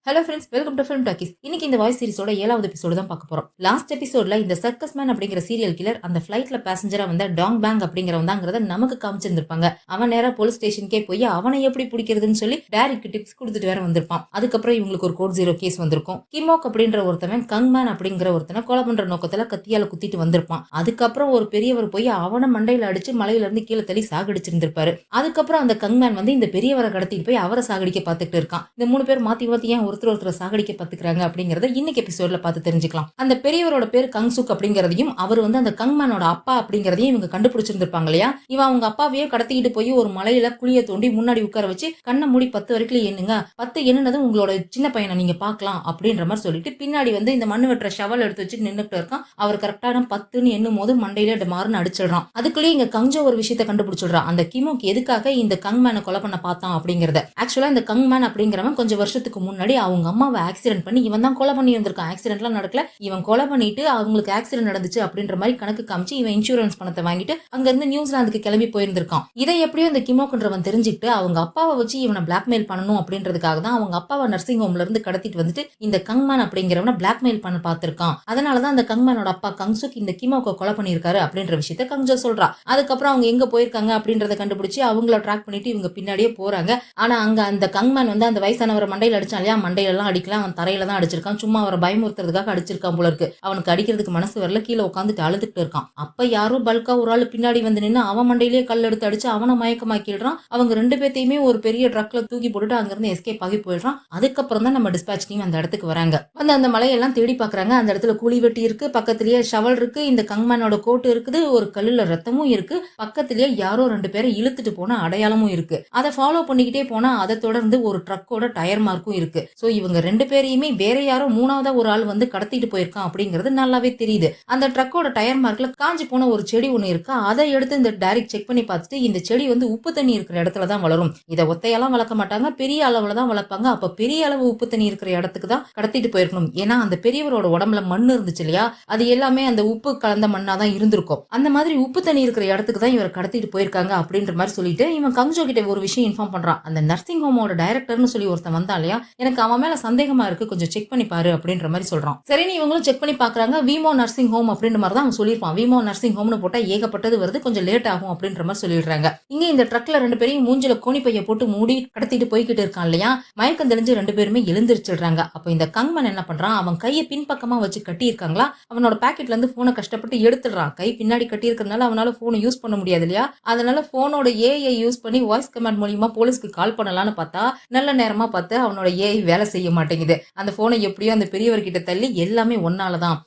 Hello friends, welcome to film talkies. இன்னைக்கு இந்த voice சீரிஸோட 7வது எபிசோடு தான் பார்க்க போறோம். லாஸ்ட் எபிசோட்ல இந்த சர்க்கஸ் மேன் அப்படிங்கிற சீரியல் கில்லர் அந்த ஃபிளைட்ல பேசஞ்சரா வந்த டாங் பேங் அப்படிங்கிறவன் தாங்கிறத நமக்கு காமிச்சிருந்திருப்பாங்க. அவன் நேரா போலீஸ் ஸ்டேஷனுக்கே போய் அவனை எப்படி பிடிக்கிறதுன்னு சொல்லி டேரிக்கு டிப்ஸ் கொடுத்துட்டு வேற வந்திருப்பான். அதுக்கப்புறம் இவங்களுக்கு ஒரு கோட் 0 கேஸ் வந்திருக்கும். கிமோக் அப்படின்ற ஒருத்தவன் கங் மேன் அப்படிங்கிற ஒருத்தனை கொலை பண்ற நோக்கத்துல கத்தியால குத்திட்டு வந்திருப்பான். அதுக்கப்புறம் ஒரு பெரியவர் போய் அவனை மண்டையில அடிச்சு மலையில இருந்து கீழே தள்ளி சாகடிச்சிருந்திருப்பாரு. அதுக்கப்புறம் அந்த கங் மேன் வந்து இந்த பெரியவரை கடத்திட்டு போய் அவரை சாகடிக்க பார்த்துட்டு இருக்கான். இந்த 3 பேர் மாத்தி மாத்தி ஏன் ஒருத்தர் சாகடிக்க பாத்துக்கிறாங்க அப்படிங்கறத இன்னைக்கு எபிசோட்ல பார்த்து தெரிஞ்சுக்கலாம். அந்த பெரியவரோட பேரு கங்சுக் அப்படிங்கறதையும் அவர் வந்து அந்த கங்மேனோட அப்பா அப்படிங்கறதையும் இவங்க கண்டுபிடிச்சிருந்திருப்பாங்க இல்லையா. இவன் அவங்க அப்பாவையே கடத்திக்கிட்டு போய் ஒரு மலையில குழிய தோண்டி முன்னாடி உட்கார வச்சு கண்ணை மூடி 10 வரைக்கும் எண்ணுங்க, 10 எண்ணுனதும் உங்களோட சின்ன பையனை நீங்க பாக்கலாம் அப்படின்ற மாதிரி சொல்லிட்டு பின்னாடி வந்து இந்த மண்ணு வெட்டுற ஷவல் எடுத்து வச்சு நின்னுட்டு இருக்கான். அவர் கரெக்டான 10ன்னு எண்ணும் போது மண்டையில மாறுன்னு அடிச்சிடுறான். அதுக்குள்ளேயே இங்க கஞ்சோ ஒரு விஷயத்தை கண்டுபிடிச்சிடுறான். அந்த கிமோக்கு எதுக்காக இந்த கங்மேனை கொலை பண்ண பார்த்தான் அப்படிங்கறத. ஆக்சுவலா இந்த கங்மேன் அப்படிங்கிறவன் கொஞ்சம் வருஷத்துக்கு முன்னாடி அவங்க அம்மாவை ஆக்சிடென்ட் பண்ணி இவன் தான் கொலை பண்ணி இருந்திருக்கான். ஆக்சிடென்ட்லாம் நடக்கல, இவன் கொலை பண்ணிட்டு அவங்களுக்கு ஆக்சிடென்ட் நடந்துச்சு அப்படின்ற மாதிரி கணக்கு காமிச்சு இவன் இன்சூரன்ஸ் பணத்தை வாங்கிட்டு அங்க இருந்து நியூசிலாந்துக்கு கிளம்பி போயிருந்திருக்கான். இதை எப்படியோ இந்த கிமோக்குன்றவன் தெரிஞ்சுக்கிட்டு அவங்க அப்பாவை வச்சு இவனை பிளாக்மெயில் பண்ணணும் அப்படின்றதுக்காக தான் அவங்க அப்பாவை நர்சிங் ஹோம்ல இருந்து கடத்திட்டு வந்துட்டு இந்த கங்மேன் அப்படிங்கிறவனை பிளாக்மெயில் பண்ண பார்த்திருக்கான். அதனாலதான் அந்த கங்மேனோட அப்பா கங்சுக் இந்த கிமோக்கை கொலை பண்ணிருக்காரு அப்படின்ற விஷயத்த கங்ஜோ சொல்றா. அதுக்கப்புறம் அவங்க எங்க போயிருக்காங்க அப்படின்றத கண்டுபிடிச்சு அவங்கள ட்ராக் பண்ணிட்டு இவங்க பின்னாடியே போறாங்க. ஆனா அங்க அந்த கங்மேன் வந்து அந்த வயசானவரை மண்டையில அடிச்சான் இல்லையா, மண்டையில எல்லாம் அடிக்கலாம், அவன் தரையில தான் அடிச்சிருக்கான். சும்மா அவரை பயமுறுத்துறதுக்காக அடிச்சிருக்கான் போல இருக்கு. அவனுக்கு அடிக்கிறதுக்கு மனசு வரல, கீழே உட்காந்துட்டு அழுதுட்டு இருக்கான். அப்ப யாரோ பல்கா ஒரு ஆள் பின்னாடி வந்து நின்று அவன் மண்டையிலேயே கல் எடுத்து அடிச்சு அவனை மயக்கமாக்கிடுறான். அவங்க 2 பேத்தையுமே ஒரு பெரிய ட்ரக்ல தூக்கி போட்டுட்டு அங்கிருந்து எஸ்கேப் ஆகி போயிடுறான். அதுக்கப்புறம் தான் நம்ம டிஸ்பாச் டீம் அந்த இடத்துக்கு வராங்க. வந்து அந்த மலையெல்லாம் தேடி பாக்குறாங்க. அந்த இடத்துல குழி வெட்டி இருக்கு, பக்கத்திலேயே ஷவல் இருக்கு, இந்த கங்மேனோட கோட்டு இருக்குது, ஒரு கல்லுல ரத்தமும் இருக்கு, பக்கத்திலேயே யாரோ 2 பேரை இழுத்துட்டு போன அடையாளமும் இருக்கு. அதை ஃபாலோ பண்ணிக்கிட்டே போனா அதை தொடர்ந்து ஒரு ட்ரக்கோட டயர் மார்க்கும் இருக்கு. சோ இவங்க 2 பேரையுமே வேற யாரோ 3ஆவதா ஒரு ஆள் வந்து கடத்திட்டு போயிருக்கான் அப்படிங்கிறது நல்லாவே தெரியுது. அந்த ட்ரக்கோட டயர் மார்க்ல காஞ்சி போன ஒரு செடி ஒண்ணு இருக்கு. அதை எடுத்து இந்த டைரக்ட் செக் பண்ணி பார்த்துட்டு இந்த செடி வந்து உப்பு தண்ணி இருக்கிற இடத்துல தான் வளரும், இதை ஒத்தையெல்லாம் வளர்க்க மாட்டாங்க, பெரிய அளவுல தான் வளர்ப்பாங்க. அப்ப பெரிய அளவு உப்பு தண்ணி இருக்கிற இடத்துக்கு தான் கடத்திட்டு போயிருக்கணும். ஏன்னா அந்த பெரியவரோட உடம்புல மண் இருந்துச்சு இல்லையா, அது எல்லாமே அந்த உப்பு கலந்த மண்ணா தான் இருந்திருக்கும். அந்த மாதிரி உப்பு தண்ணி இருக்கிற இடத்துக்கு தான் இவரை கடத்திட்டு போயிருக்காங்க அப்படின்ற மாதிரி சொல்லிட்டு இவன் கங்ஜோ கிட்ட ஒரு விஷயம் இன்ஃபார்ம் பண்றான். அந்த நர்சிங் ஹோமோட டைரக்டர்னு சொல்லி ஒருத்தன் வந்தா இல்லையா, எனக்கு அவன் மேல சந்தேகமா இருக்கு, கொஞ்சம் செக் பண்ணி பாரு அப்படின்ற மாதிரி சொல்றான். சரின்னு இவங்களும் செக் பண்ணி பாக்குறாங்க. வீமோ நர்சிங் ஹோம் அப்படின்ற மாதிரி தான் அவன் சொல்லியிருப்பான். வீமோ நர்சிங் ஹோம்னு போட்டா ஏகப்பட்டது வருது, கொஞ்சம் லேட் ஆகும் அப்படின்ற மாதிரி சொல்லிடுறாங்க. இங்க இந்த ட்ரக்ல 2 பேரையும் மூஞ்சில கோணி பைய போட்டு மூடி கடத்திட்டு போய்கிட்டு இருக்கான் இல்லையா, மயக்கம் தெளிஞ்சு 2 பேருமே எழுந்திருச்சிடுறாங்க. அப்ப இந்த கங்மன் என்ன பண்றான், அவன் கையை பின்பக்கமா வச்சு கட்டி இருக்காங்களா, அவனோட பாக்கெட்ல இருந்து போனை கஷ்டப்பட்டு எடுத்துடுறான். கை பின்னாடி கட்டி இருக்கிறதுனால அவனால போனை யூஸ் பண்ண முடியாது இல்லையா, அதனால போனோட ஏஐ யூஸ் பண்ணி வாய்ஸ் கமாண்ட் மூலியமா போலீஸ்க்கு கால் பண்ணலாம்னு பார்த்தா நல்ல நேரமா பார்த்து அவனோட ஏஐ வேலை செய்ய மாட்டேங்குது. அந்த போனை எப்படியோ அந்த பெரியவர்கிட்ட தள்ளி எல்லாமே உன்னாலதான்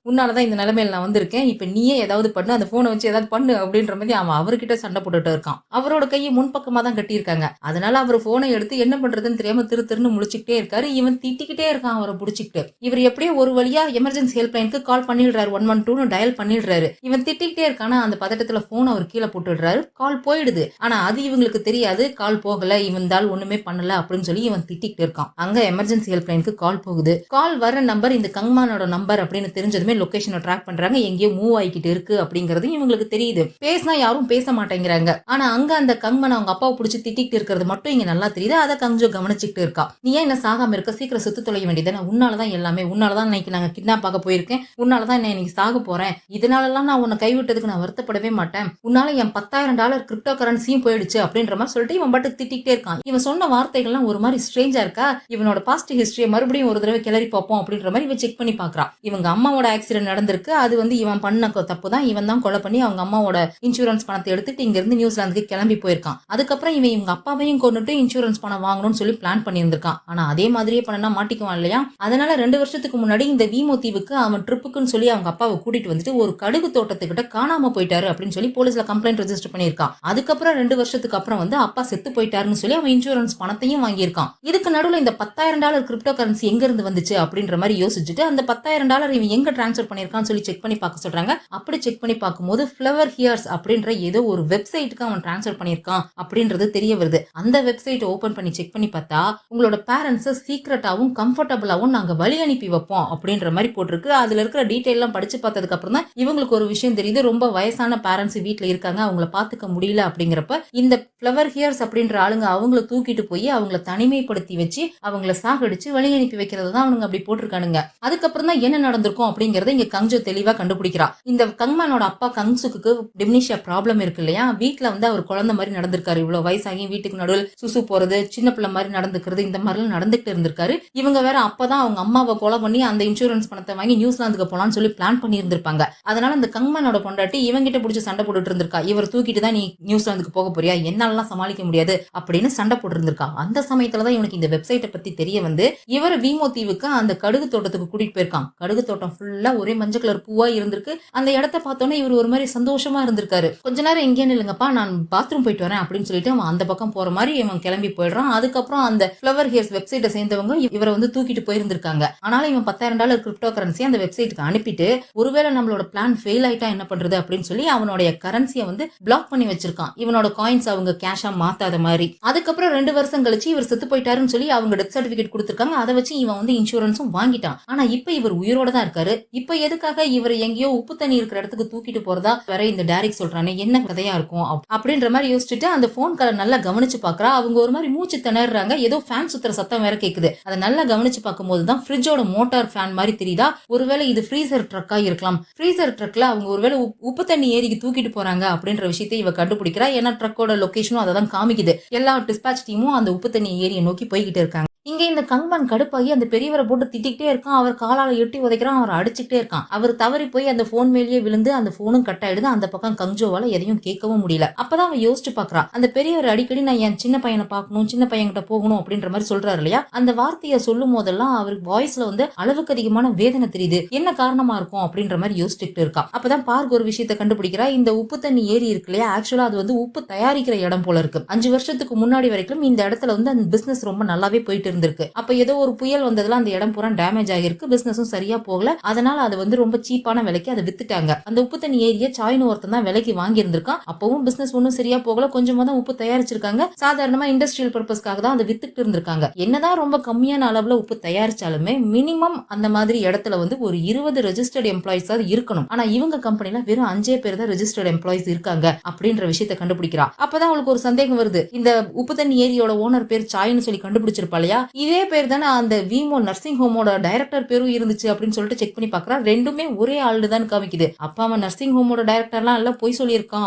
இந்த நிலைமையில நான் வந்திருக்கேன், இப்ப நீயே ஏதாவது பண்ணு, அந்த போனை வச்சு ஏதாவது பண்ணு அப்படின்ற மாதிரி அவன் அவர்கிட்ட சண்டை போட்டுட்டு இருக்கான். அவரோட கையை முன்பக்கமா தான் கட்டியிருக்காங்க. அதனால அவர் போனை எடுத்து என்ன பண்றதுன்னு தெரியாம திருன்னு முழிச்சுக்கிட்டே இருக்காரு. இவன் திட்டிக்கிட்டே இருக்கான் அவரை புடிச்சுக்கிட்டு. இவர் எப்படியோ ஒரு வழியா எமர்ஜென்சி ஹெல்ப்லைனுக்கு கால் பண்ணிடுறாரு, 112 டயல் பண்ணிடுறாரு. இவன் திட்டிக்கிட்டே இருக்கானா அந்த பதட்டத்துல போன் அவர் கீழே போட்டுடுறாரு. கால் போயிடுது. ஆனா அது இவங்களுக்கு தெரியாது, கால் போகல, இவன் தாள் ஒண்ணுமே பண்ணல அப்படின்னு சொல்லி இவன் திட்டிக்கிட்டு இருக்கான். அங்க எமர்ஜென்சி ஹெல்ப்லைனுக்கு கால் போகுது. கால் வர நம்பர் இந்த கங்மானோட நம்பர் அப்படின்னு தெரிஞ்சதுமே லொகேஷனை ட்ராக் பண்றாங்க. எங்கேயோ மூவ் ஆகிக்கிட்டு இருக்கு அப்படிங்கறது இவங்களுக்கு தெரியுது. பேசினா யாரும் பேச மாட்டேங்கிறாங்க. ஆனா அங்க அந்த கங்மன் அவங்க அப்பாவை பிடிச்சி திட்டிட்டு இருக்கிறது மட்டும் இங்க நல்லா தெரியுது. அதை கஞ்சோ கவனிச்சுட்டு இருக்கா. நீ ஏன் என்ன சாகாம இருக்க, சீக்கிரம் செத்து தொலைய வேண்டியதானே, உன்னாலதான் எல்லாமே, உன்னாலதான் இன்னைக்கு நாங்க கிட்னாப் ஆக போயிருக்கேன், உன்னாலதான் என்ன இன்னைக்கு சாக போறேன், இதனாலலாம் நான் உன்னை கைவிட்டதுக்கு நான் வருத்தப்படவே மாட்டேன், உன்னால என் $10,000 கிரிப்டோ கரன்சியும் போயிடுச்சு அப்படின்ற மாதிரி சொல்லிட்டு இவன் பாட்டுக்கு திட்டிகிட்டே இருக்கான். இவன் சொன்ன வார்த்தைகள்லாம் ஒரு மாதிரி ஸ்ட்ரேஞ்சா இருக்கா, இவனோட பாஸ்ட் ஹிஸ்டரியை மறுபடியும் ஒரு தடவை கிளறி பார்ப்போம் அப்படின்ற மாதிரி இவன் செக் பண்ணி பாக்குறான். இவங்க அம்மாவோட ஆக்சிடென்ட் நடந்திருக்கு, அது வந்து இவன் பண்ண தப்பு தான், இவன் தான் கொலை பண்ணி அவங்க அம்மாவோட இன்சூரன்ஸ் பணத்தை எடுத்துட்டு இங்க இருந்து நியூசிலாந்துக்கு கிளம்பி போயிருக்கான். அதுக்கப்புறம் இவங்க அப்பாவையும் கொண்டுட்டு இன்சூரன்ஸ் பணம் வாங்கணும்னு சொல்லி பிளான் பண்ணியிருந்திருக்கான். ஆனா அதே மாதிரியே பண்ணா மாட்டிக்குவான் இல்லையா, அதனால 2 வருஷத்துக்கு முன்னாடி இந்த வீமோ தீவுக்கு அவன் ட்ரிப்புக்குன்னு சொல்லி அவங்க அப்பாவை கூட்டிட்டு வந்துட்டு ஒரு கடுகு தோட்டத்துக்கிட்ட காணாம போயிட்டாரு அப்படின்னு சொல்லி போலீஸ்ல கம்ப்ளைண்ட் ரெஜிஸ்டர் பண்ணியிருக்கான். அதுக்கப்புறம் 2 வருஷத்துக்கு அப்புறம் வந்து அப்பா செத்து போயிட்டாருன்னு சொல்லி அவன் இன்சூரன்ஸ் பணத்தையும் வாங்கியிருக்கான். இதுக்கு நடுவுல இந்த $10,000 கிரிப்டோ கரன்சி எங்க இருந்து வந்துச்சு அப்படின்ற மாதிரி யோசிச்சுட்டு அந்த $10,000 இவன் எங்க டிரான்ஸ்ஃபர் பண்ணிருக்கான்னு சொல்லி செக் பண்ணி பார்க்க சொல்றாங்க. அப்படி செக் பண்ணி பார்க்கும்போது ஃப்ளவர் ஹியர்ஸ் அப்படின்ற ஏதோ ஒரு வெப்சைட்டுக்கு அவன் டிரான்ஸ்ஃபர் பண்ணிருக்கான் அப்படின்றது தெரிய வருது. அந்த வெப்சைட் ஓபன் பண்ணி செக் பண்ணி பார்த்தா உங்களோட பேரண்ட்ஸ் சீக்ரெட்டாவும் கம்ஃபர்டபுளாவும் நாங்க வழி அனுப்பி வைப்போம் அப்படின்ற மாதிரி போட்டிருக்கு. அதுல இருக்கிற டீடைல் எல்லாம் படிச்சு பார்த்ததுக்கு அப்புறம் தான் இவங்களுக்கு ஒரு விஷயம் தெரியுது, ரொம்ப வயசான பேரண்ட்ஸ் வீட்டுல இருக்காங்க, அவங்கள பாத்துக்க முடியல அப்படிங்கிறப்ப இந்த ஃப்ளவர் ஹியர்ஸ் அப்படின்ற ஆளுங்க அவங்கள தூக்கிட்டு போய் அவங்கள தனிமைப்படுத்தி வச்சு அவங்கள சாக சாகடிச்சு வழி அனுப்பி வைக்கிறது தான் அவனுங்க அப்படி போட்டிருக்கானுங்க. அதுக்கப்புறம் தான் என்ன நடந்திருக்கும் அப்படிங்கறத இங்க கங்ஜோ தெளிவா கண்டுபிடிக்கிறா. இந்த கங்மேனோட அப்பா கங்சுக்கு டிம்னிஷியா ப்ராப்ளம் இருக்கு இல்லையா, வீட்டுல வந்து அவர் குழந்தை மாதிரி நடந்திருக்காரு. இவ்வளவு வயசாகி வீட்டுக்கு நடுவில் சுசு போறது, சின்ன பிள்ளை மாதிரி நடந்துக்கிறது, இந்த மாதிரி எல்லாம் நடந்துட்டு இருந்திருக்காரு. இவங்க வேற அப்பதான் அவங்க அம்மாவை கொலை பண்ணி அந்த இன்சூரன்ஸ் பணத்தை வாங்கி நியூசிலாந்துக்கு போலான்னு சொல்லி பிளான் பண்ணி இருந்திருப்பாங்க. அதனால இந்த கங்மேனோட பொண்டாட்டி இவங்கிட்ட பிடிச்சி சண்டை போட்டுட்டு இருந்திருக்கா. இவர் தூக்கிட்டு தான் நீ நியூசிலாந்துக்கு போக போறியா, என்னாலலாம் சமாளிக்க முடியாது அப்படின்னு சண்டை போட்டு இருந்திருக்கா. அந்த சமயத்துலதான் இவனுக்கு இந்த வெப்சைட்டை பத்தி தெரிய வந்து இவர் வீமோ தீவுக்கு அந்த கடுகு தோட்டத்துக்கு கூட்டிட்டு போயிருக்கான். கடுகு தோட்டம் ஃபுல்லா ஒரே மஞ்சள் கலர் பூவா இருந்திருக்கு. அந்த இடத்த பார்த்தோன்னே இவர் ஒரு மாதிரி சந்தோஷமா இருந்திருக்காரு. கொஞ்ச நேரம் எங்கேயும் இல்லைங்கப்பா, நான் பாத்ரூம் போயிட்டு வரேன் அப்படின்னு சொல்லிட்டு அவன் அந்த பக்கம் போற மாதிரி இவன் கிளம்பி போயிடுறான். அதுக்கப்புறம் அந்த ஃபிளவர் ஹேர்ஸ் வெப்சைட்டை சேர்ந்தவங்க இவரை வந்து தூக்கிட்டு போயிருந்திருக்காங்க. ஆனாலும் இவன் $10,000 கிரிப்டோ கரன்சி அந்த வெப்சைட்டுக்கு அனுப்பிட்டு ஒருவேளை நம்மளோட பிளான் ஃபெயில் ஆயிட்டா என்ன பண்றது அப்படின்னு சொல்லி அவனுடைய கரன்சியை வந்து பிளாக் பண்ணி வச்சிருக்கான். இவனோட காயின்ஸ் அவங்க கேஷா மாத்தாத மாதிரி. அதுக்கப்புறம் 2 வருஷம் கழிச்சு இவர் செத்து போயிட்டாருன்னு சொல்லி அவங்க டெத் சர்டிபிகேட் கொடுத்திருக்காங்க. அதை வச்சு இவன் வந்து இன்சூரன்ஸும் வாங்கிட்டான். ஆனா இப்ப இவர் உயிரோட தான் இருக்காரு. இப்ப எதுக்காக இவர் எங்கேயோ உப்பு தண்ணி இருக்கிற இடத்துக்கு தூக்கிட்டு போறதா வேற இந்த டைரக்ட் சொல்றானே, என்ன கதையா இருக்கும் அப்படின்ற மாதிரி யோசிச்சுட்டு அந்த போன் காலை நல்லா கவனிச்சு பாக்குறா. அவங்க ஒரு மாதிரி மூச்சு திணறாங்க. ஏதோ ஃபேன் சுத்துற சத்தம் வேற கேக்குது. அதை நல்லா கவனிச்சு பார்க்கும் போதுதான் ஃப்ரிட்ஜோட மோட்டார் ஃபேன் மாதிரி தெரியுதா. ஒருவேளை இது ஃப்ரீசர் ட்ரக்கா இருக்கலாம். ஃப்ரீசர் ட்ரக்ல அவங்க ஒருவேளை உப்பு தண்ணி ஏரிக்கு தூக்கிட்டு போறாங்க அப்படின்ற விஷயத்தை இவ கண்டுபிடிக்கிறா. ஏன்னா ட்ரக்கோட லொகேஷனும் அதை தான் காமிக்குது. எல்லா டிஸ்பாச் டீமும் அந்த உப்பு தண்ணி ஏரியை நோக்கி போய்கிட்டு இருக்காங்க. இங்க இந்த கங்மன் கடுப்பாகி அந்த பெரியவரை போட்டு திட்டிக்கிட்டே இருக்கான். அவர் காலால எட்டி உதைக்கிறான். அவர் அடிச்சுட்டே இருக்கான். அவர் தவறி போய் அந்த போன் மேலேயே விழுந்து அந்த போனும் கட் ஆயிடுது. அந்த பக்கம் கங்ஜோவால எதையும் கேட்கவும் முடியல. அப்பதான் அவன் யோசிச்சு பாக்குறா. அந்த பெரியவர் அடிக்கடி நான் என் சின்ன பையனை பார்க்கணும், சின்ன பையன்கிட்ட போகணும் அப்படின்ற மாதிரி சொல்றாரு இல்லையா. அந்த வார்த்தையை சொல்லும் போதெல்லாம் அவருக்கு வாய்ஸ்ல வந்து அளவுக்கு அதிகமான வேதனை தெரியுது. என்ன காரணமா இருக்கும் அப்படின்ற மாதிரி யோசிச்சுட்டு இருக்கா. அப்பதான் பார்க் ஒரு விஷயத்தை கண்டுபிடிக்கிறா. இந்த உப்பு தண்ணி ஏரி இருக்கு இல்லையா, ஆக்சுவலா அது வந்து உப்பு தயாரிக்கிற இடம் போல இருக்கு. 5 வருஷத்துக்கு முன்னாடி வரைக்கும் இந்த இடத்துல வந்து அந்த பிசினஸ் ரொம்ப நல்லாவே போயிட்டு இருந்திருக்கு. அப்ப ஏதோ ஒரு புயல் வந்ததுல அந்த இடம் பூரா டேமேஜ் ஆகிருக்கு. பிசினஸும் சரியா போகல. அதனால அது வந்து ரொம்ப சீப்பான விலைக்கு அதை வித்துட்டாங்க. அந்த உப்பு தண்ணி ஏரியை சாய்னு ஒருத்தன் தான் விலைக்கு வாங்கி இருந்திருக்கான். அப்பவும் பிசினஸ் ஒன்னும் சரியா போகல. கொஞ்சமா தான் உப்பு தயாரிச்சிருக்காங்க. சாதாரணமா இண்டஸ்ட்ரியல் பர்பஸ்க்காக தான் அதை வித்துட்டு இருந்திருக்காங்க. என்னதான் ரொம்ப கம்மியான அளவுல உப்பு தயாரிச்சாலுமே மினிமம் அந்த மாதிரி இடத்துல வந்து ஒரு 20 ரெஜிஸ்டர்ட் எம்ப்ளாயிஸ் தான் இருக்கணும். ஆனா இவங்க கம்பெனில வெறும் 5 பேர் தான் ரெஜிஸ்டர்ட் எம்ப்ளாயிஸ் இருக்காங்க அப்படின்ற விஷயத்தை கண்டுபிடிக்கிறா. அப்பதான் அவளுக்கு ஒரு சந்தேகம் வருது. இந்த உப்பு தண்ணி ஏரியோட ஓனர் பேர் சாய்னு சொல்லி கண்டுபிடிச்சிருப்பாளையா, இதே பேர் தானே அந்த வீமோ நர்சிங் ஹோமோட டைரக்டர் பேரும் இருந்துச்சு அப்படின்னு சொல்லிட்டு செக் பண்ணி பாக்குறா. ரெண்டுமே ஒரே ஆளு தான் காமிக்குது. அப்ப அவன் நர்சிங் ஹோமோட டைரக்டர்லாம் எல்லாம் போய் சொல்லியிருக்கான்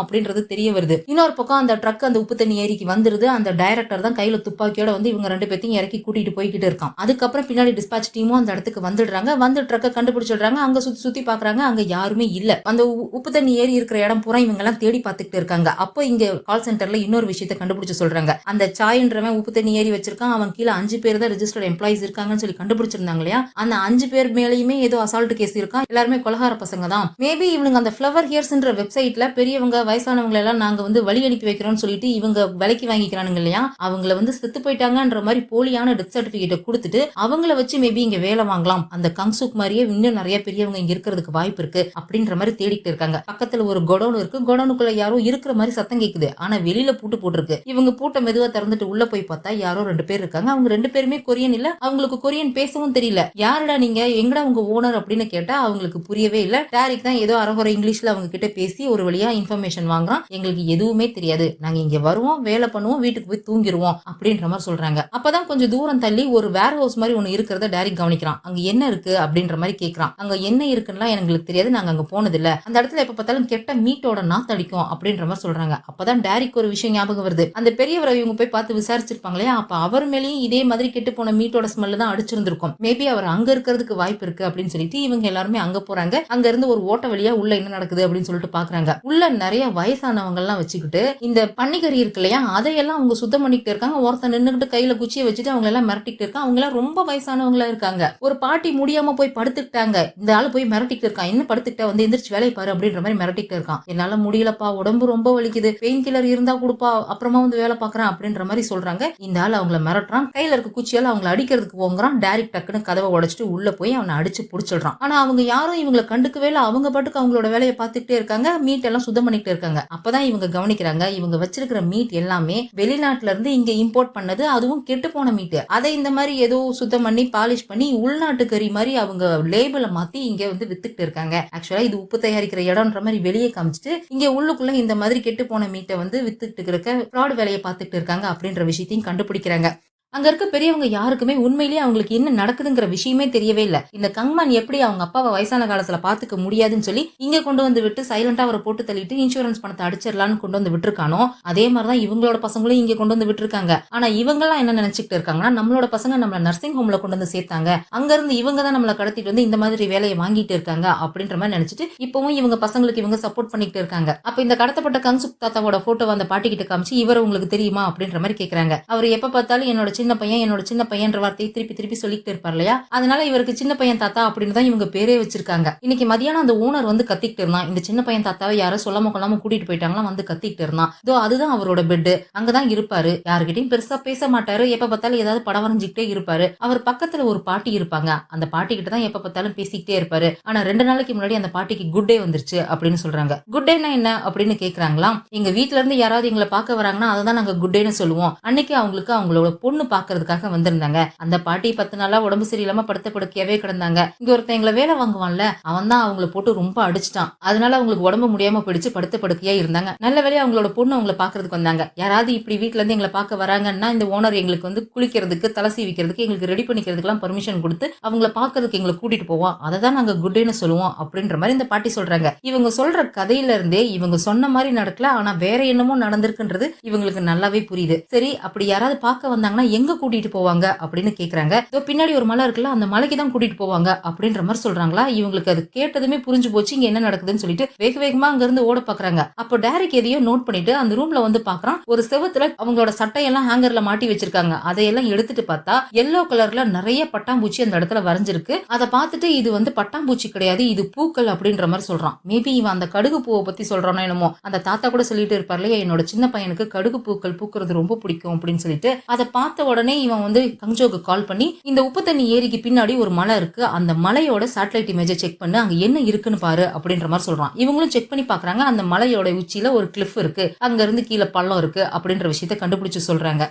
அப்படின்றது தெரிய வருது. இன்னொரு பக்கம் அந்த ட்ரக் அந்த உப்பு தண்ணி ஏரிக்கு வந்துருது. அந்த டைரக்டர் தான் கையில துப்பாக்கியோட வந்து இவங்க 2 பேத்தையும் இறக்கி கூட்டிட்டு போய்கிட்டு இருக்கான். அதுக்கப்புறம் பின்னாடி டிஸ்பாச் டீமும் அந்த இடத்துக்கு வந்துடுறாங்க. வந்து ட்ரக்கை கண்டுபிடிச்சிடுறாங்க. அங்க சுத்தி சுத்தி பாக்குறாங்க. அங்க யாருமே இல்ல. அந்த உப்பு தண்ணி ஏரி இருக்கிற இடம் பூரா இவங்க எல்லாம் தேடி பார்த்துட்டு இருக்காங்க. அப்போ இங்க கால் சென்டர்ல இன்னொரு விஷயத்தை கண்டுபிடிச்சு சொல்றாங்க. அந்த சாயின்றவன் உப்பு தண்ணி ஏரி வச்சிருக்கான். அவன் கீழே 5 பேர் தான் ரெஜிஸ்டர்ட் எம்ப்ளாயிஸ் இருக்காங்கன்னு சொல்லி கண்டுபிடிச்சிருந்தாங்க இல்லையா. அந்த 5 பேர் மேலேயுமே ஏதோ அசால்ட் கேஸ் இருக்கா. எல்லாருமே கொலகார பசங்க தான். மேபி இவங்க அந்த ஃபிளவர் ஹியர்ஸ்ன்ற வெப்சைட்ல பெரியவங்க வயசானவங்க எல்லாம் நாங்க வந்து வழி அனுப்பி வைக்கிறோம்னு சொல்லிட்டு இவங்க விலைக்கு வாங்கிக்கிறானுங்க இல்லையா. அவங்கள வந்து செத்து போயிட்டாங்கன்ற மாதிரி போலியான டெத் சர்டிபிகேட்டை கொடுத்துட்டு அவங்கள வச்சு மேபி இங்க வேலை வாங்கலாம். அந்த கங்சுக் மாதிரியே இன்னும் நிறைய பெரியவங்க இங்க இருக்கிறதுக்கு வாய்ப்பு இருக்கு அப்படின்ற மாதிரி தேடிட்டு இருக்காங்க. பக்கத்துல ஒரு கொடோன் இருக்கு. கொடோனுக்குள்ள யாரோ இருக்கிற மாதிரி சத்தம் கேக்குது. ஆனா வெளியில பூட்டு போட்டிருக்கு. இவங்க பூட்டை மெதுவா திறந்துட்டு உள்ள போய் பார்த்தா யாரோ 2 பேர் இருக்காங்க. அவங்க 2 பேருமே கொரியன் இல்ல. அவங்களுக்கு கொரியன் பேசவும் தெரியல. யாருடா நீங்க, எங்கடா உங்க ஓனர் அப்படின்னு கேட்டா அவங்களுக்கு புரியவே இல்ல. டாரிக் தான் ஏதோ அரகுறை இங்கிலீஷ்ல அவங்க கிட்ட பேசி ஒரு வழியா இன்ஃபர்மேஷன் வாங்குறான். எங்களுக்கு எதுவுமே தெரியாது, நாங்க இங்க வருவோம், வேலை பண்ணுவோம், வீட்டுக்கு போய் தூங்கிடுவோம் அப்படின்ற மாதிரி சொல்றாங்க. அப்பதான் கொஞ்சம் தூரம் தள்ளி ஒரு வேர் ஹவுஸ் மாதிரி ஒண்ணு இருக்கிறத டாரிக் கவனிக்கிறான். அங்க என்ன இருக்கு அப்படின்ற மாதிரி கேட்கறான். அங்க என்ன இருக்குன்னா எங்களுக்கு தெரியாது, நாங்க அங்க போனது இல்ல. அந்த இடத்துல எப்ப பார்த்தாலும் கெட்ட மீட்டோட நாத்து அடிக்கும் அப்படின்ற மாதிரி சொல்றாங்க. அப்பதான் டாரிக் ஒரு விஷயம் ஞாபகம் வருது. அந்த பெரியவரை இவங்க போய் பார்த்து விசாரிச்சிருப்பாங்களே, அப்ப அவர் மேலேயும் இதே மாதிரி கெட்டு போன மீட்டோட ஸ்மெல் தான் அடிச்சிருந்திருக்கும். மேபி அவர் அங்க இருக்கிறதுக்கு வாய்ப்பு இருக்கு அப்படின்னு சொல்லிட்டு இவங்க எல்லாருமே அங்க போறாங்க. அங்க இருந்து ஒரு ஓட்ட வழியா உள்ள என்ன நடக்குது அப்படின்னு சொல்லிட்டு பாக்குறாங்க. உள்ள நிறைய வயசானவங்க எல்லாம் வச்சுக்கிட்டு இந்த பன்னிக்கறி இருக்கு இல்லையா, அதையெல்லாம் அவங்க சுத்தம் பண்ணிட்டு இருக்காங்க. ஒருத்தன் நின்னுகிட்டு கையில குச்சியை வச்சுட்டு அவங்க எல்லாம் மிரட்டிட்டு இருக்காங்க. அவங்க எல்லாம் ரொம்ப வயசானவங்களா இருக்காங்க. ஒரு பாட்டி முடியாம போய் படுத்துக்கிட்டாங்க. இந்த ஆளு போய் மிரட்டிட்டு இருக்கான். என்ன படுத்துக்கிட்டா வந்து எந்திரிச்சு வேலையை பாரு அப்படின்ற மாதிரி மிரட்டிட்டு இருக்கான். என்னால முடியலப்பா, உடம்பு ரொம்ப வலிக்குது, பெயின் கில்லர் இருந்தா கொடுப்பா, அப்புறமா வந்து வேலை பாக்குறான் அப்படின்ற மாதிரி சொல்றாங்க. இந்த ஆள் அவங்கள மிரட்டுறான். கையில இருக்க குச்சியால அவங்களை அடிக்கிறதுக்கு போங்கிறான். டைரக்ட் டக்குன்னு கதவை உடைச்சிட்டு உள்ள போய் அவனை அடிச்சு புடிச்சிடுறான். ஆனா அவங்க யாரும் இவங்களை கண்டுக்கவே இல்ல. அவங்க பாட்டுக்கு அவங்களோட வேலையை பார்த்துட்டே இருக்காங்க. மீட் எல்லாம் சுத்தம் பண்ணிட்டு இருக்காங்க. அப்பதான் இவங்க கவனிக்கிறாங்க, இவங்க வச்சிருக்கிற மீட் எல்லாமே வெளிநாட்டுல இருந்து இங்க இம்போர்ட் பண்ணது, அதுவும் கெட்டு போன மீட். அதை இந்த மாதிரி ஏதோ சுத்தம் பண்ணி பாலிஷ் பண்ணி உள்நாட்டு கறி மாதிரி அவங்க லேபிளை மாத்தி இங்க வந்து வித்துக்கிட்டு இருக்காங்க. ஆக்சுவலா இது உப்பு தயாரிக்கிற இடம்ன்ற மாதிரி வெளியே காமிச்சிட்டு இங்க உள்ளுக்குள்ள இந்த மாதிரி கெட்டு போன மீட்டை வந்து வித்துக்கிட்டு இருக்க ஃப்ராட் வேலையை பார்த்துட்டு இருக்காங்க அப்படின்ற விஷயத்தையும் கண்டுபிடிக்கிறாங்க. அங்க இருக்க பெரியவங்க யாருக்குமே உண்மையிலேயே அவங்களுக்கு என்ன நடக்குதுங்கிற விஷயமே தெரியவே இல்ல. இந்த கங்மன் எப்படி அவங்க அப்பாவை வயசான காலத்துல பாத்துக்க முடியாதுன்னு சொல்லி இங்க கொண்டு வந்து விட்டு சைலண்டா அவரை போட்டு தள்ளிட்டு இன்சூரன்ஸ் பணத்தை அடிச்சிடலான்னு கொண்டு வந்து விட்டுருக்கானோ, அதே மாதிரிதான் இவங்களோட பசங்களும் இங்க கொண்டு வந்து விட்டுருக்காங்க. ஆனா இவங்கெல்லாம் என்ன நினைச்சுட்டு இருக்காங்கன்னா, நம்மளோட பசங்க நம்மள நர்சிங் ஹோம்ல கொண்டு வந்து சேர்த்தாங்க, அங்க இருந்து இவங்க தான் நம்மள கடத்திட்டு வந்து இந்த மாதிரி வேலையை வாங்கிட்டு இருக்காங்க அப்படின்ற மாதிரி நினைச்சிட்டு இப்பவும் இவங்க பசங்களுக்கு இவங்க சப்போர்ட் பண்ணிட்டு இருக்காங்க. அப்ப இந்த கடத்தப்பட்ட கங்சுக் தாத்தாவோட போட்டோ அந்த பாட்டி கிட்ட காமிச்சு, இவர் உங்களுக்கு தெரியுமா அப்படின்ற மாதிரி கேக்குறாங்க. அவர் எப்ப பார்த்தாலும் என்னோட சின்ன பையன்ற வார்த்தையை திருப்பி திருப்பி சொல்லிட்டு இருப்பார் இல்லையா, அதனால இவருக்கு சின்ன பையன் தாத்தா அப்படின்னு தான் இவங்க பேரே வச்சிருக்காங்க. இன்னைக்கு மதியானம் அந்த ஓனர் வந்து கத்திக்கிட்டு இருந்தான், இந்த சின்ன பையன் தாத்தாவை யாரோ சொல்லாம கொள்ளாம கூட்டிட்டு போயிட்டாங்களா, வந்து கத்திக்கிட்டு இருந்தான். இதோ அதுதான் அவரோட பெட், அங்கதான் இருப்பாரு, யாருகிட்டையும் பெருசா பேச மாட்டாரு, எப்ப பார்த்தாலும் ஏதாவது படம் வரைஞ்சிக்கிட்டே இருப்பாரு. அவர் பக்கத்துல ஒரு பாட்டி இருப்பாங்க, அந்த பாட்டி கிட்ட தான் எப்ப பார்த்தாலும் பேசிக்கிட்டே இருப்பாரு. ஆனா 2 நாளைக்கு முன்னாடி அந்த பாட்டிக்கு குட் டே வந்துருச்சு அப்படின்னு சொல்றாங்க. குட் டேனா என்ன அப்படின்னு கேக்குறாங்களாம். எங்க வீட்ல இருந்து யாராவது எங்களை பார்க்க வராங்கன்னா அதை தான் நாங்க குட் டேன்னு சொல்லுவோம். அன்னைக்கு அவங்களுக்கு அவங்களோட பொண்ணு பாக்குறதுக்காக வந்திருந்தாங்க. அந்த பாட்டி 10 நாளா உடம்பு சரியில்லாம படுத்த படுக்கையாவே கிடந்தாங்க. இங்க ஒருத்தன் எங்களை வேலை வாங்குவான்ல, அவன் தான் அவங்கள போட்டு ரொம்ப அடிச்சிட்டான். அதனால அவங்களுக்கு உடம்பு முடியாம போயிடுச்சு, படுத்த படுக்கையா இருந்தாங்க. நல்ல வேலையா அவங்களோட பொண்ணு அவங்கள பாக்குறதுக்கு வந்தாங்க. யாராவது இப்படி வீட்ல இருந்து எங்களை பார்க்க வராங்கன்னா இந்த ஓனர் எங்களுக்கு வந்து குளிக்கிறதுக்கு, தலை சீவிக்கிறதுக்கு, எங்களுக்கு ரெடி பண்ணிக்கிறதுக்கு பர்மிஷன் கொடுத்து அவங்கள பாக்குறதுக்கு எங்களை கூட்டிட்டு போவோம், அதை தான் நாங்க குட் டேன்னு சொல்லுவோம் அப்படின்ற மாதிரி இந்த பாட்டி சொல்றாங்க. இவங்க சொல்ற கதையில இருந்தே இவங்க சொன்ன மாதிரி நடக்கல, ஆனா வேற என்னமோ நடந்திருக்குன்றது இவங்களுக்கு நல்லாவே புரியுது. சரி, அப்படி யாராவது பார்க்க வந்தாங்கன்னா எங்க கூட்டிட்டு போவாங்க அப்படின்னு கேக்குறாங்க. பின்னாடி ஒரு மலை இருக்குல்ல, அந்த மலைக்கு தான் கூட்டிட்டு போவாங்க அப்படின்ற மாதிரி சொல்றாங்களா. இவங்களுக்கு அது கேட்டதுமே புரிஞ்சு போச்சு இங்க என்ன நடக்குதுன்னு சொல்லிட்டு வேக வேகமா அங்க இருந்து ஓட பாக்குறாங்க. அப்போ டைரக்ட் எதையோ நோட் பண்ணிட்டு அந்த ரூம்ல வந்து பாக்குறான், ஒரு செவத்துல அவங்களோட சட்டையெல்லாம் ஹேங்கர்ல மாட்டி வச்சிருக்காங்க. அதையெல்லாம் எடுத்துட்டு பார்த்தா எல்லோ கலர்ல நிறைய பட்டாம்பூச்சி அந்த இடத்துல வரைஞ்சிருக்கு. அதை பார்த்துட்டு இது வந்து பட்டாம்பூச்சி கிடையாது, இது பூக்கள் அப்படின்ற மாதிரி சொல்றான். மேபி இவன் அந்த கடுகு பூவை பத்தி சொல்றானோ என்னமோ. அந்த தாத்தா கூட சொல்லிட்டு இருப்பார் இல்லையா, என்னோட சின்ன பையனுக்கு கடுகு பூக்கள் பூக்கிறது ரொம்ப பிடிக்கும் அப்படின்னு சொல்லிட்டு. அதை பார்த்த உடனே இவன் வந்து கங்ஜோக்கு கால் பண்ணி, இந்த உப்பு தண்ணி ஏரிக்கு பின்னாடி ஒரு மலை இருக்கு, அந்த மலையோட சேட்டலைட் இமேஜை செக் பண்ணு, அங்க என்ன இருக்குன்னு பாரு அப்படின்ற மாதிரி சொல்றான். இவங்களும் செக் பண்ணி பாக்குறாங்க, அந்த மலையோட உச்சியில ஒரு கிளிஃப் இருக்கு, அங்க இருந்து கீழே பள்ளம் இருக்கு அப்படின்ற விஷயத்த கண்டுபிடிச்சு சொல்றாங்க.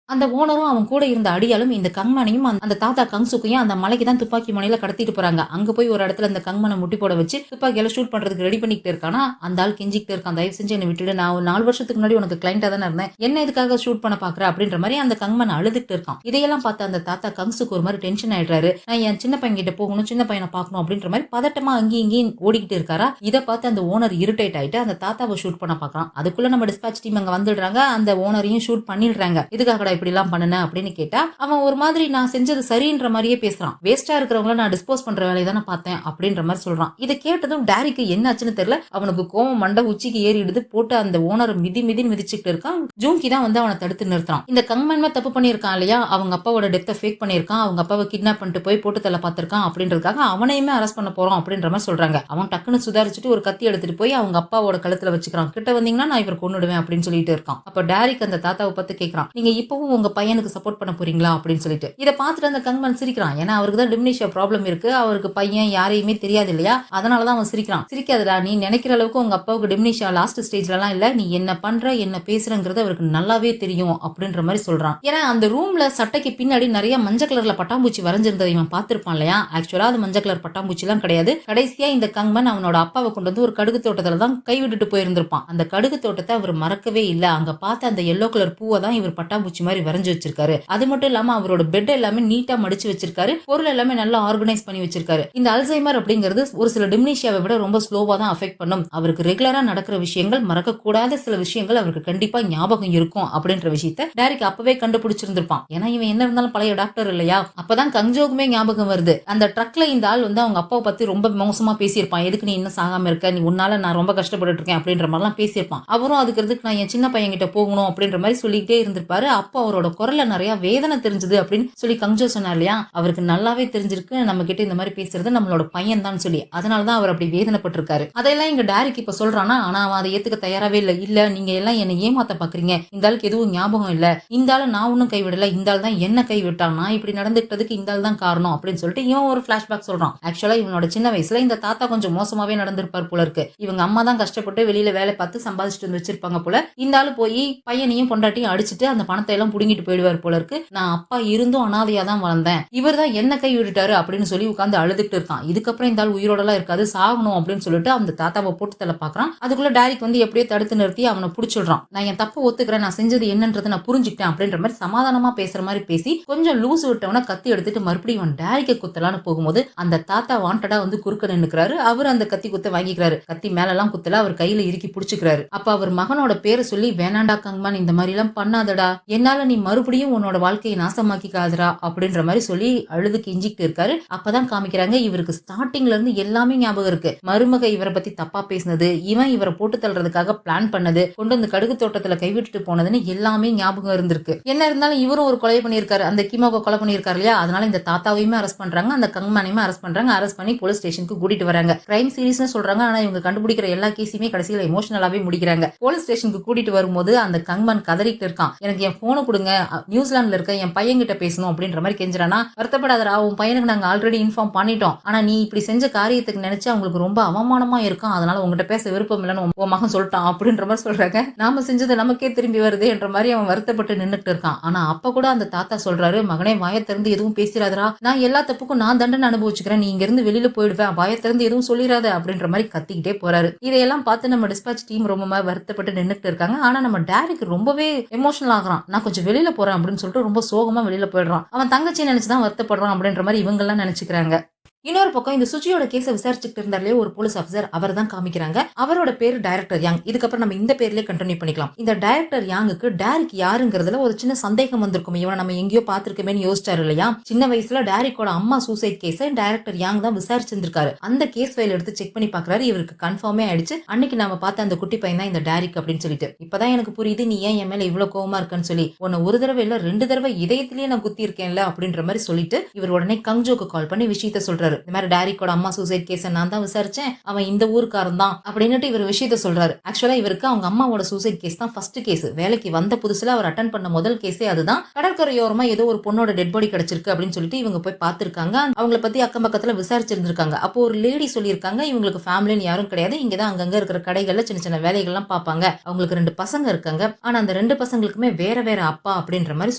அந்த ஓனரும் அவன் கூட இருந்த அடியாலும் இந்த கங்மனையும் அந்த தாத்தா கங்சுக்கையும் அந்த மலைக்கு தான் துப்பாக்கி முனையில கடத்திட்டு போறாங்க. அங்க போய் ஒரு இடத்துல அந்த கங்மனை முட்டி போட வச்சு துப்பாக்கியால ஷூட் பண்றதுக்கு ரெடி பண்ணிக்கிட்டு இருக்கானா. அந்த ஆள் கெஞ்சிக்கிட்டு இருக்கான், தயவு செஞ்சு என்ன விட்டுடு, நான் 4 வருஷத்துக்கு முன்னாடி உனக்கு கிளைண்டா தானே இருந்தேன், என்ன இதுக்காக ஷூட் பண்ண பாக்குற அப்படின்ற மாதிரி அந்த கங்மன் அழுதுட்டு இருக்கான். இதையெல்லாம் பார்த்து அந்த தாத்தா கங்சுக்கு ஒரு மாதிரி டென்ஷன் ஆயிடுறாரு. நான் என் சின்ன பையன் கிட்ட போகணும், சின்ன பையனை பார்க்கணும் அப்படின்ற மாதிரி பதட்டமா அங்கேயும் இங்கேயும் ஓடிக்கிட்டு இருக்காரா. இதை பார்த்து அந்த ஓனர் இரிட்டேட் ஆயிட்டு அந்த தாத்தாவை ஷூட் பண்ண பாக்குறான். அதுக்குள்ள நம்ம டிஸ்பாச் டீம் அங்க வந்துடுறாங்க, அந்த ஓனரையும் ஷூட் பண்ணிடுறாங்க. இதுக்காகடா இப்படி எல்லாம் பண்ணுன அப்படின்னு கேட்டா அவன் ஒரு மாதிரி நான் செஞ்சது சரின்ற மாதிரியே பேசுறான். வேஸ்டா இருக்கிறவங்கள நான் டிஸ்போஸ் பண்ற வேலையை தானே பார்த்தேன் அப்படின்ற மாதிரி சொல்றான். இதை கேட்டதும் டாரிக்கு என்ன ஆச்சுன்னு தெரியல, அவனுக்கு கோவம் மண்டை உச்சிக்கு ஏறிடுது. போட்டு அந்த ஓனர் மிதிச்சுட்டு இருக்கான். ஜூங்கி தான் வந்து அவனை தடுத்து நிறுத்துறான். இந்த கங்மன்மே தப்பு பண்ணியிருக்கான் இல்லையா, அவங்க அப்பாவோட டெத்தை ஃபேக் பண்ணியிருக்கான், அவங்க அப்பாவை கிட்னாப் பண்ணிட்டு போய் போட்டு தள்ள பார்த்திருக்கான் அப்படின்றதுக்காக அவனையுமே அரெஸ்ட் பண்ண போறோம் அப்படின்ற மாதிரி சொல்றாங்க. அவன் டக்குன்னு சுதாரிச்சுட்டு ஒரு கத்தி எடுத்துட்டு போய் அவங்க அப்பாவோட கழுத்துல வச்சுக்கிறான். கிட்ட வந்தீங்கன்னா நான் இவர் கொன்னுடுவேன் அப்படின்னு சொல்லிட்டு இருக்கான். அப்ப டாரிக் அந்த தாத்தாவை பார்த்து கேட்கறான், நீங்க இப்பவும் உங்க பையனுக்கு சப்போர்ட் பண்ண போறீங்களா அப்படின்னு சொல்லிட்டு. இதை பார்த்துட்டு அந்த கங்மன் சிரிக்கிறான். ஏன்னா அவருக்கு தான் டிம்னிஷியா ப்ராப்ளம் இருக்கு, அவருக்கு பையன் யாரையுமே தெரியாது இல்லையா, அதனாலதான் அவன் சிரிக்கிறான். சிரிக்காதடா, நீ நினைக்கிற அளவுக்கு உங்க அப்பாவுக்கு டிம்னிஷியா லாஸ்ட் ஸ்டேஜ்ல எல்லாம் இல்ல, நீ என்ன பண்ற என்ன பேசுறங்கிறது அவருக்கு நல்லாவே தெரியும் அப்படின்ற மாதிரி சொல்றான். ஏன்னா அந்த ரூம்ல சட்டைக்கு பின்னாடி நிறைய மஞ்சள் கலர்ல பட்டாம்பூச்சி வரைஞ்சிருந்ததை இவன் பார்த்திருப்பான் இல்லையா. ஆக்சுவலா அது மஞ்சள் கலர் பட்டாம்பூச்சி எல்லாம் கிடையாது. கடைசியா இந்த கங்மன் அவனோட அப்பாவை கொண்டு வந்து ஒரு கடுகு தோட்டத்துல தான் கைவிட்டுட்டு போயிருந்திருப்பான். அந்த கடுகு தோட்டத்தை அவர் மறக்கவே இல்ல. அங்க பார்த்த அந்த எல்லோ கலர் பூவை தான் இவர் பட்டாம்பூச்சி மாதிரி வரைஞ்சு வச்சிருக்காரு. அது மட்டும் இல்லாம அவரோட பெட் எல்லாமே நீட்டா மடிச்சு வச்சிருக்காரு, பொருள் எல்லாமே நல்லா ஆர்கனைஸ் பண்ணி வச்சிருக்காரு. இந்த அல்சைமர் அப்படிங்கிறது ஒரு சில டிம்னிஷியாவை விட ரொம்ப ஸ்லோவா தான் அஃபெக்ட் பண்ணும். அவருக்கு ரெகுலரா நடக்கிற விஷயங்கள், மறக்க கூடாத சில விஷயங்கள் அவருக்கு கண்டிப்பா ஞாபகம் இருக்கும் அப்படின்ற விஷயத்த டாரிக் அப்பவே கண்டுபிடிச்சிருந்திருப்பான். ஏன்னா இவன் என்ன இருந்தாலும் பழைய டாக்டர் இல்லையா. அப்பதான் கங்ஜோக்குமே ஞாபகம் வருது. அந்த ட்ரக்ல இந்த ஆள் வந்து அவங்க அப்பாவை பத்தி ரொம்ப மோசமா பேசியிருப்பான். எதுக்கு நீ இன்னும் சாகாம இருக்க, நீ உன்னால நான் ரொம்ப கஷ்டப்பட்டு இருக்கேன் அப்படின்ற மாதிரிலாம் பேசியிருப்பான். அவரும் அதுக்கு நான் என் சின்ன பையன் கிட்ட போகணும் அப்படின்ற மாதிரி சொல்லிக்கிட்டே இருந்திருப்பாரு. அப்போ அவரோட குரல்ல நிறைய வேதனை தெரிஞ்சது அப்படின்னு சொல்லி கங்ஜோ சொன்னார் இல்லையா. அவருக்கு நல்லாவே தெரிஞ்சிருக்கு நம்ம கிட்ட இந்த மாதிரி பேசுறது நம்மளோட பையன் தான் சொல்லி. அதனாலதான் அவர் அப்படி வேதனைப்பட்டிருக்காரு. அதெல்லாம் இங்க டாரிக் இப்ப சொல்றானா, ஆனா அவன் அதை ஏத்துக்க தயாராவே இல்ல. இல்ல நீங்க எல்லாம் என்ன ஏமாத்த பாக்குறீங்க, இந்த ஆளுக்கு எதுவும் ஞாபகம் இல்ல, இந்த ஆளு நான் ஒன்னும் கைவிடல, இந்த ஆள் தான் என்ன கைவிட்டான், நான் இப்படி நடந்துக்கிட்டதுக்கு இந்த ஆள் தான் காரணம் அப்படின்னு சொல்லிட்டு இவன் ஒரு பிளாஷ்பேக் சொல்றான். ஆக்சுவலா இவனோட சின்ன வயசுல இந்த தாத்தா கொஞ்சம் மோசமாவே நடந்திருப்பார் போல இருக்கு. இவங்க அம்மா தான் கஷ்டப்பட்டு வெளியில வேலை பார்த்து சம்பாதிச்சுட்டு வந்து வச்சிருப்பாங்க போல. இந்த ஆளு போய் பையனையும் பொண்டாட்டியும் அடிச்சுட்டு அந்த பணத்தை எல்லாம் புடுங்கிட்டு போயிடுவார் போல இருக்கு. நான் அப்பா இருந்தும் அனாதையா தான் வளர்ந்தேன், இவர் தான் என்ன கை விட்டுட்டாரு அப்படின்னு சொல்லி உட்கார்ந்து அழுதுட்டு இருக்கான். இதுக்கப்புறம் இந்த ஆள் உயிரோடலாம் இருக்காது, சாகணும் அப்படின்னு சொல்லிட்டு அந்த தாத்தாவை போட்டு தள்ள பாக்குறான். அதுக்குள்ள டாரிக் வந்து எப்படியோ தடுத்து நிறுத்தி அவனை புடிச்சிடுறான். நான் என் தப்ப ஒத்துக்கிறேன், நான் செஞ்சது என்னன்றதை நான் புரிஞ்சுக்கிட்டேன் அப்படின்ற மாதிரி சமாதானமா பேசுற மாதிரி பேசி கொஞ்சம் லூஸ் விட்டவன கத்தி எடுத்துட்டு மறுபடியும் அவன் டாரிக்கை குத்தலான்னு போகும்போது அந்த தாத்தா வாண்டடா வந்து குறுக்க நின்னுக்கிறாரு. அவர் அந்த கத்தி குத்த வாங்கிக்கிறாரு. கத்தி மேல எல்லாம் குத்தல, அவர் கையில இறுக்கி புடிச்சுக்கிறாரு. அப்ப அவர் மகனோட பேரை சொல்லி, வேணாண்டா கங்மான், இந்த மாதிரி எல்லாம் பண்ணாதடா, என்னால நீ மறுபடியும் உன்னோட வாழ்க்கையை நாசமாக்கிக்காதடா அப்படின்ற மாதிரி சொல்லி அழுது கெஞ்சிக்கிட்டு இருக்காரு. அப்பதான் காமிக்கிறாங்க இவருக்கு ஸ்டார்டிங்ல இருந்து எல்லாமே ஞாபகம் இருக்கு. மருமக இவரை பத்தி தப்பா பேசினது, இவன் இவரை போட்டு தள்ளுறதுக்காக பிளான் பண்ணது, கொண்டு வந்து கடுகு தோட்டத்துல கைவிட்டுட்டு போனதுன்னு எல்லாமே ஞாபகம் இருந்திருக்கு. என்ன இருந்தாலும் இவரும் ஒரு கொலை பண்ணியிருக்காரு, அந்த கிமோக கொலை பண்ணியிருக்காரு இல்லையா, அதனால இந்த தாத்தாவையுமே அரெஸ்ட் பண்றாங்க, அந்த கங்மானையுமே அரெஸ்ட் பண்றாங்க. அரெஸ்ட் பண்ணி போலீஸ் ஸ்டேஷனுக்கு கூட்டிட்டு வராங்க. கிரைம் சீரிஸ்னு சொல்றாங்க, ஆனா இவங்க கண்டுபிடிக்கிற எல்லா கேஸுமே கடைசியில எமோஷனலாவே முடிக்கிறாங்க. போலீஸ் ஸ்டேஷனுக்கு கூட்டிட்டு வரும்போது அந்த கங்மான் கதறிட்டு இருக்கான், எனக்கு என் போனை கொடுங்க, நியூசிலாந்துல இருக்க என் பையன் கிட்ட பேசணும் அப்படின்ற மாதிரி கெஞ்சுறானா. வருத்தப்படாதரா, உன் பையனுக்கு நாங்க ஆல்ரெடி இன்ஃபார்ம் பண்ணிட்டோம், ஆனா நீ இப்படி செஞ்ச காரியத்துக்கு நினைச்சு அவங்களுக்கு ரொம்ப அவமானமா இருக்கும், அதனால உங்ககிட்ட பேச விருப்பம் இல்லைன்னு உன் மகன் சொல்லிட்டான் அப்படின்ற மாதிரி சொல்றாங்க. நாம செஞ்சது நமக்கே திரும்பி வருது என்ற மாதிரி அவன் வருத்தப்பட்டு நின்னுட்டு இருக்கான். ஆனா அப்ப கூட அந்த தாத்தா சொல்றாரு, மகனே வாயை திறந்து எதுவும் பேசிடாதரா, நான் எல்லா தப்புக்கும் நான் தண்டனை அனுபவிச்சுக்கிறேன், நீ இங்க இருந்து வெளியில போயிடுவேன், வாயை திறந்து எதுவும் சொல்லிடாத அப்படின்ற மாதிரி கத்திக்கிட்டே போறாரு. இதையெல்லாம் பார்த்து நம்ம டிஸ்பாச் டீம் ரொம்ப வருத்தப்பட்டு நின்னுட்டு இருக்காங்க. ஆனா நம்ம டாரிக் ரொம்பவே எமோஷனல் ஆகுறான். நான் கொஞ்சம் வெளியில போறேன் அப்படின்னு சொல்லிட்டு ரொம்ப சோகமா வெளியில போயிடுறான். அவன் தங்கச்சி நினைச்சுதான் வருத்தப்படுறான் அப்படின்ற மாதிரி இவங்க எல்லாம் நினைச்சுக்கிறாங்க. இன்னொரு பக்கம் இந்த சுஜியோட கேஸை விசாரிச்சுட்டு இருந்தாலே ஒரு போலீஸ் ஆஃபீஸர், அவர் தான் காமிக்கிறாங்க. அவரோட பேரு டைரக்டர் யாங். இதுக்கப்புறம் நம்ம இந்த பேர்லயே கண்டினியூ பண்ணிக்கலாம். இந்த டைரக்டர் யாங்குக்கு டாரிக் யாருங்கிறதுல ஒரு சின்ன சந்தேகம் வந்திருக்கும். இவனை நம்ம எங்கேயோ பாத்துருக்கமேன்னு யோசிச்சாரு இல்லையா. சின்ன வயசுல டாரிக்கோட அம்மா சூசைட் கேஸை டைரக்டர் யாங் தான் விசாரிச்சிருந்திருக்காரு. அந்த கேஸ் ஃபைல் எடுத்து செக் பண்ணி பாக்குறாரு. இவருக்கு கன்ஃபார்மே ஆயிடுச்சு, அன்னைக்கு நம்ம பார்த்த அந்த குட்டி பையன் தான் இந்த டாரிக் அப்படின்னு சொல்லிட்டு. இப்பதான் எனக்கு புரியுது நீ ஏன் என் மேல இவ்வளவு கோவமா இருக்குன்னு சொல்லி. உன்னை ஒரு தடவை இல்ல 2 தடவை இதயத்திலேயே நான் குத்தி இருக்கேன்ல அப்படின்ற மாதிரி சொல்லிட்டு இவர் உடனே கங்ஜோக்கு கால் பண்ணி விஷயத்த சொல்றாரு. இந்த மாதிரி டாரிக்கோட அம்மா சூசைட் கேஸ நான் தான் விசாரிச்சேன், அவன் இந்த ஊருக்காரன் தான் அப்படின்னுட்டு இவர் விஷயத்த சொல்றாரு. ஆக்சுவலா இவருக்கு அவங்க அம்மாவோட சூசைட் கேஸ் தான் ஃபர்ஸ்ட் கேஸ். வேலைக்கு வந்த புதுசுல அவர் அட்டன் பண்ண முதல் கேஸே அதுதான். கடற்கரையோரமா ஏதோ ஒரு பொண்ணோட டெட் பாடி கிடைச்சிருக்கு அப்படின்னு சொல்லிட்டு இவங்க போய் பார்த்திருக்காங்க. அவங்கள பத்தி அக்கம் பக்கத்துல விசாரிச்சிருந்திருக்காங்க. அப்போ ஒரு லேடி சொல்லியிருக்காங்க, இவங்களுக்கு ஃபேமிலின்னு யாரும் கிடையாது, இங்கதான் அங்கங்க இருக்கிற கடைகள்ல சின்ன சின்ன வேலைகள்லாம் பார்ப்பாங்க, அவங்களுக்கு 2 பசங்க இருக்காங்க, ஆனா அந்த 2 பசங்களுக்குமே வேற வேற அப்பா அப்படின்ற மாதிரி